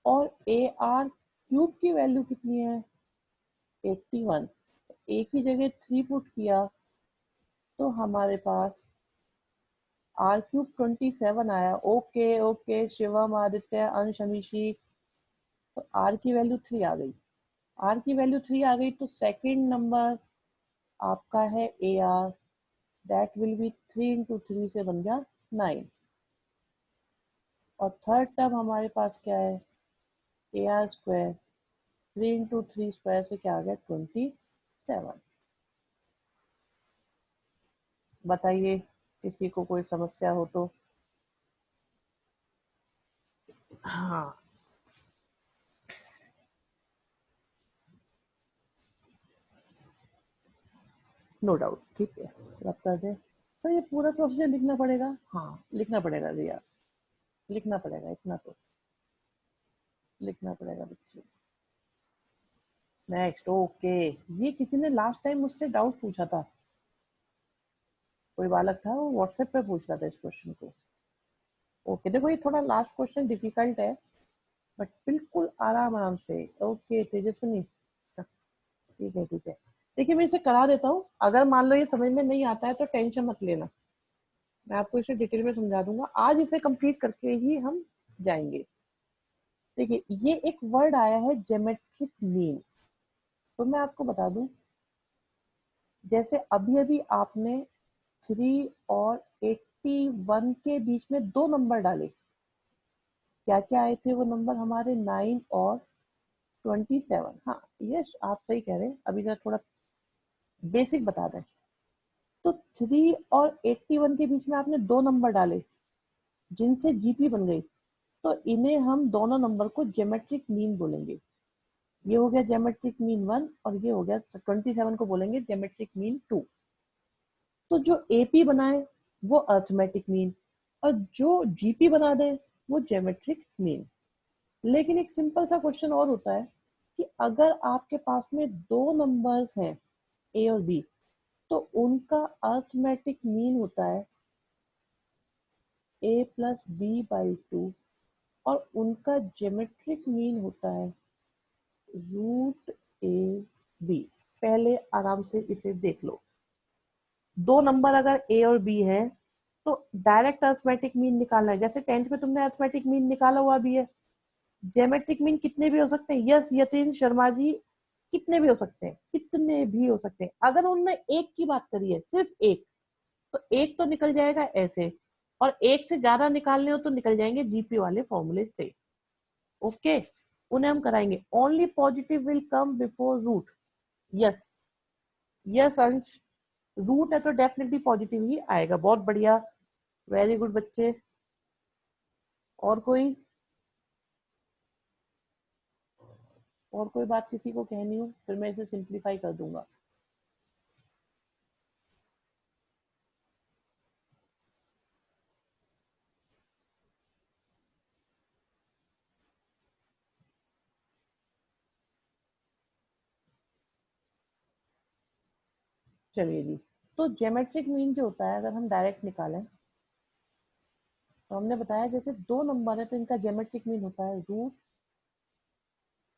और AR क्यूब की वैल्यू कितनी है 81। A की जगह 3 पुट किया तो हमारे पास R क्यूब 27 आया। ओके ओके शिवम, आदित्य, अंश, अमीशी, तो R की वैल्यू 3 आ गई। R की वैल्यू 3 आ गई तो सेकंड नंबर आपका है AR, that will be 3 into 3 से बन गया 9। और थर्ड टर्म हमारे पास क्या है AR स्क्वायर, 3 इंटू 3 स्क्वायर से क्या आ गया 27। बताइए किसी को कोई समस्या हो तो। हाँ नो डाउट, ठीक है रब कर दे। तो ये पूरा प्रोसीजर लिखना पड़ेगा, हाँ लिखना पड़ेगा भैया, लिखना पड़ेगा, इतना तो लिखना पड़ेगा बच्चे। नेक्स्ट, ओके, ये किसी ने लास्ट टाइम मुझसे डाउट पूछा था, कोई बालक था वो व्हाट्सएप पे पूछ रहा था इस क्वेश्चन को। ओके देखो ये थोड़ा लास्ट क्वेश्चन डिफिकल्ट है, बट बिल्कुल आराम आराम से। ओके तेजस्विनी, ठीक है ठीक है। देखिए मैं इसे करा देता हूँ, अगर मान लो ये समझ में नहीं आता है तो टेंशन मत लेना, मैं आपको इसे डिटेल में समझा दूंगा। आज इसे कंप्लीट करके ही हम जाएंगे। देखिए ये एक वर्ड आया है ज्योमेट्रिक मीन, तो मैं आपको बता दूं, जैसे अभी अभी आपने 3 और 81 के बीच में दो नंबर डाले, क्या क्या आए थे वो नंबर हमारे 9 और 27। हाँ यस आप सही कह रहे हैं, अभी जरा थोड़ा बेसिक बता दें। तो 3 और 81 के बीच में आपने दो नंबर डाले जिनसे जीपी बन गई, तो इन्हें हम दोनों नंबर को ज्योमेट्रिक मीन बोलेंगे। ये हो गया ज्योमेट्रिक मीन 1 और ये हो गया 27 को बोलेंगे ज्योमेट्रिक मीन 2। तो जो एपी बनाए वो अर्थमेटिक मीन, और जो जीपी बना दे वो ज्योमेट्रिक मीन। लेकिन एक सिंपल सा क्वेश्चन और होता है कि अगर आपके पास में दो नंबर्स हैं ए और बी, तो उनका अर्थमेटिक मीन होता है a प्लस बी बाई 2, और उनका ज्योमेट्रिक मीन होता है रूट ए बी। पहले आराम से इसे देख लो, दो नंबर अगर ए और बी है तो डायरेक्ट अर्थमेटिक मीन निकालना है, जैसे 10th में तुमने अर्थमेटिक मीन निकाला हुआ भी है। ज्योमेट्रिक मीन कितने भी हो सकते हैं, यस यतीन शर्मा जी, कितने भी हो सकते हैं, कितने भी हो सकते हैं। अगर उनने एक की बात करी है, सिर्फ एक, तो एक तो निकल जाएगा ऐसे, और एक से ज्यादा निकालने हो तो निकल जाएंगे जीपी वाले फॉर्मूले से। ओके, उन्हें हम कराएंगे। Only positive will come before root. Yes yes Ansh, root है तो डेफिनेटली पॉजिटिव ही आएगा। बहुत बढ़िया, वेरी गुड बच्चे। और कोई, और कोई बात किसी को कहनी हो फिर मैं इसे सिंप्लीफाई कर दूंगा। चलिए जी, तो ज्योमेट्रिक मीन जो होता है अगर हम डायरेक्ट निकालें, तो हमने बताया जैसे दो नंबर है तो इनका ज्योमेट्रिक मीन होता है रूट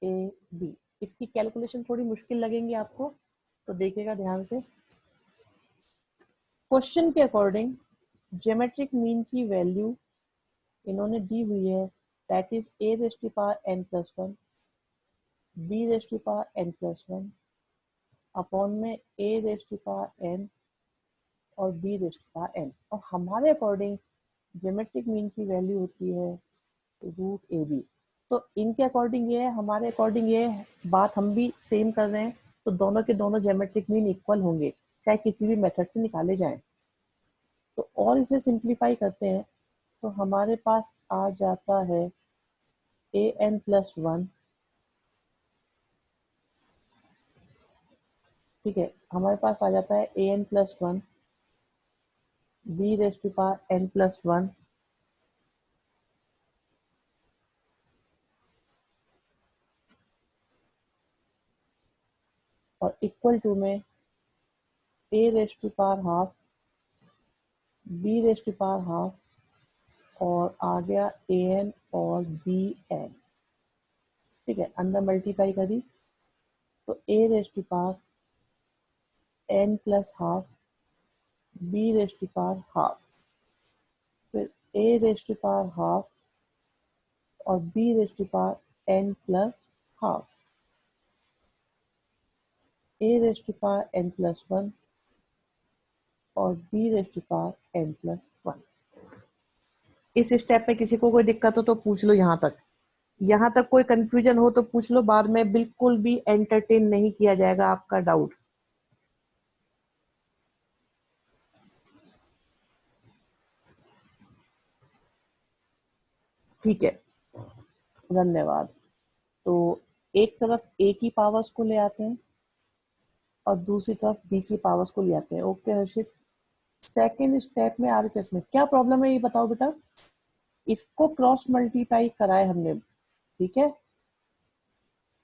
ए बी। इसकी कैलकुलेशन थोड़ी मुश्किल लगेंगी आपको, तो देखिएगा ध्यान से। क्वेश्चन के अकॉर्डिंग ज्योमेट्रिक मीन की वैल्यू इन्होंने दी हुई है, that is A raise to power n plus 1, B raise to power n plus 1 upon में A raise to power n और B raise to power n। और हमारे अकॉर्डिंग ज्योमेट्रिक मीन की वैल्यू होती है रूट ए बी। तो इनके according ये है, हमारे अकॉर्डिंग ये है, बात हम भी सेम कर रहे हैं, तो दोनों के दोनों ज्योमेट्रिक मीन इक्वल होंगे, चाहे किसी भी मेथड से निकाले जाएं। तो और इसे सिंप्लीफाई करते हैं तो हमारे पास आ जाता है ए एन प्लस 1। ठीक है, हमारे पास आ जाता है a n plus 1 b raise to power n plus 1 और इक्वल टू में a raise to power half b raise to power half और आ गया an और bn। ठीक है, अंदर मल्टीप्लाई करी तो a raise to power n plus half b raise to power half, फिर a raise to power half और b raise to power n plus half, a raise to power n plus 1 और b raise to power n plus 1। इस step में किसी को कोई दिक्कत हो तो पूछ लो, यहाँ तक कोई कंफ्यूजन हो तो पूछ लो, बाद में बिल्कुल भी एंटरटेन नहीं किया जाएगा आपका डाउट। ठीक है, धन्यवाद। तो एक तरफ a की पावर्स को ले आते हैं और दूसरी तरफ b की पावर्स को ले आते हैं। ओके हर्षित, सेकेंड स्टेप में आरएचएस में क्या प्रॉब्लम है ये बताओ बेटा। इसको क्रॉस मल्टीप्लाई कराए हमने, ठीक है,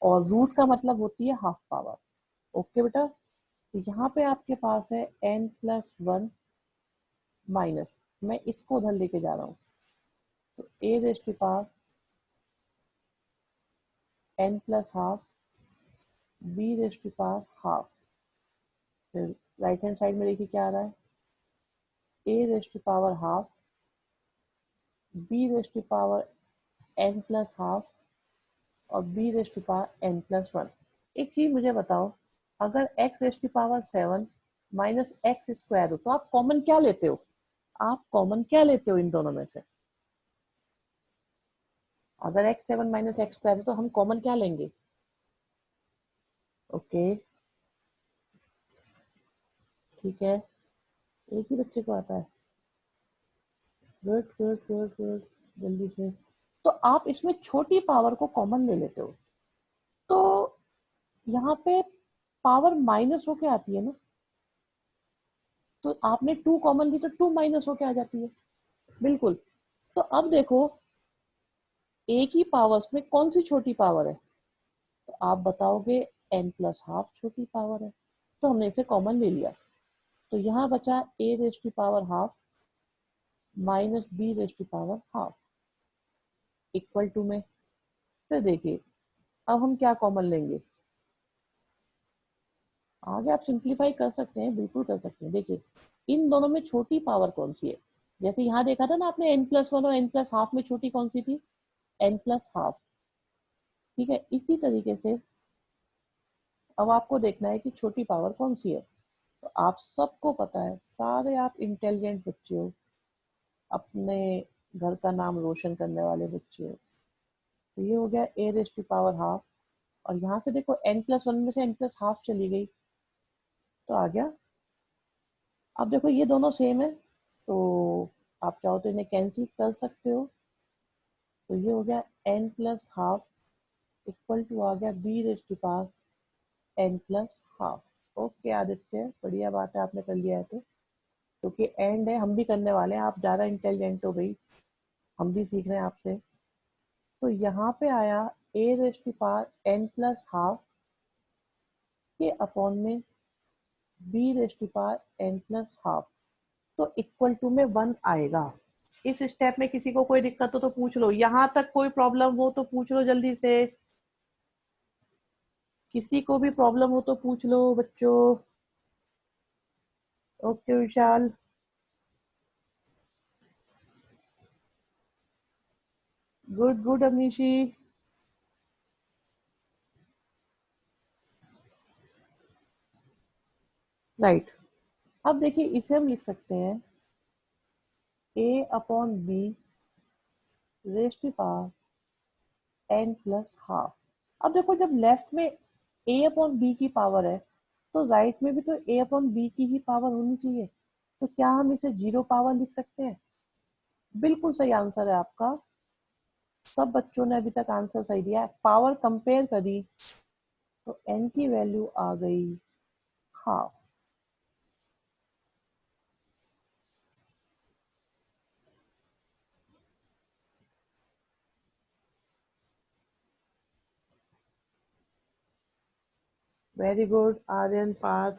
और रूट का मतलब होती है हाफ पावर। ओके बेटा, तो यहाँ पे आपके पास है n प्लस 1 माइनस, मैं इसको उधर लेके जा रहा हूँ, तो a raise to power n plus half b raise to power half, फिर राइट हैंड साइड में देखिए क्या आ रहा है, a raise to power half b raise to power n plus half और b raise to power n plus 1। एक चीज मुझे बताओ, अगर x रेज टू पावर 7 माइनस एक्स स्क्वायर हो तो आप कॉमन क्या लेते हो? आप कॉमन क्या लेते हो इन दोनों में से? अगर x7 माइनस एक्स स्क्वायर है तो हम कॉमन क्या लेंगे? ओके ठीक है, एक ही बच्चे को आता है, गुड गुड गुड गुड, जल्दी से। तो आप इसमें छोटी पावर को कॉमन ले लेते हो, तो यहाँ पे पावर माइनस होके आती है ना, तो आपने 2 कॉमन ली तो 2 माइनस होके आ जाती है। बिल्कुल, तो अब देखो a की पावर्स में कौन सी छोटी पावर है, तो आप बताओगे n प्लस हाफ छोटी पावर है, तो हमने इसे कॉमन ले लिया। तो यहाँ बचा a raise to power half minus b raise to power half equal to में, फिर देखिए अब हम क्या कॉमन लेंगे। आगे आप सिंप्लीफाई कर सकते हैं, बिल्कुल कर सकते हैं। देखिए इन दोनों में छोटी पावर कौन सी है, जैसे यहाँ देखा था ना आपने n प्लस 1 और n प्लस हाफ में छोटी कौन सी थी, n प्लस हाफ। ठीक है, इसी तरीके से अब आपको देखना है कि छोटी पावर कौन सी है। तो आप सबको पता है, सारे आप इंटेलिजेंट बच्चे हो, अपने घर का नाम रोशन करने वाले बच्चे हो। तो ये हो गया a raise to power half, और यहाँ से देखो n प्लस 1 में से n प्लस हाफ चली गई तो आ गया। अब देखो ये दोनों सेम है, तो आप चाहो तो इन्हें कैंसिल कर सकते हो, तो ये हो गया n plus half equal to आ गया b raise to power n plus half. Okay Aditya, बढ़िया बात है, आपने कर लिया है। तो क्योंकि एंड है, हम भी करने वाले हैं, आप ज़्यादा इंटेलिजेंट हो गई, हम भी सीख रहे हैं आपसे। तो यहाँ पे आया a raise to power n plus half के अपॉन में b raise to power n plus half, तो इक्वल टू में 1 आएगा। इस स्टेप में किसी को कोई दिक्कत हो तो पूछ लो, यहाँ तक कोई प्रॉब्लम हो तो पूछ लो जल्दी से, किसी को भी प्रॉब्लम हो तो पूछ लो बच्चों। Okay Vishal, good good Amishi. Right, अब देखिए इसे हम लिख सकते हैं a upon b raise to power n plus half. अब देखो जब लेफ्ट में a अपॉन बी की पावर है तो राइट में भी तो a अपॉन बी की ही पावर होनी चाहिए, तो क्या हम इसे जीरो पावर लिख सकते हैं? बिल्कुल सही आंसर है आपका, सब बच्चों ने अभी तक आंसर सही दिया है। पावर कंपेयर करी तो n की वैल्यू आ गई हाफ। वेरी गुड आर्यन पाथ।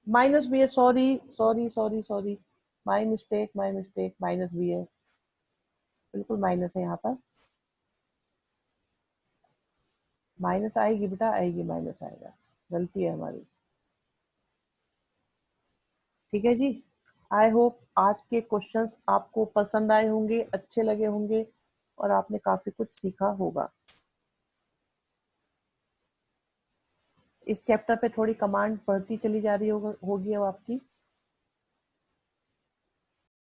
माइनस भी है, sorry sorry sorry sorry, my mistake, minus भी है, बिल्कुल माइनस है यहाँ पर। माइनस आएगी बेटा, आएगी, माइनस आएगा, गलती है हमारी। ठीक है जी। आई होप आज के क्वेश्चंस आपको पसंद आए होंगे, अच्छे लगे होंगे और आपने काफी कुछ सीखा होगा। इस चैप्टर पे थोड़ी कमांड बढ़ती चली जा रही होगी अब आपकी।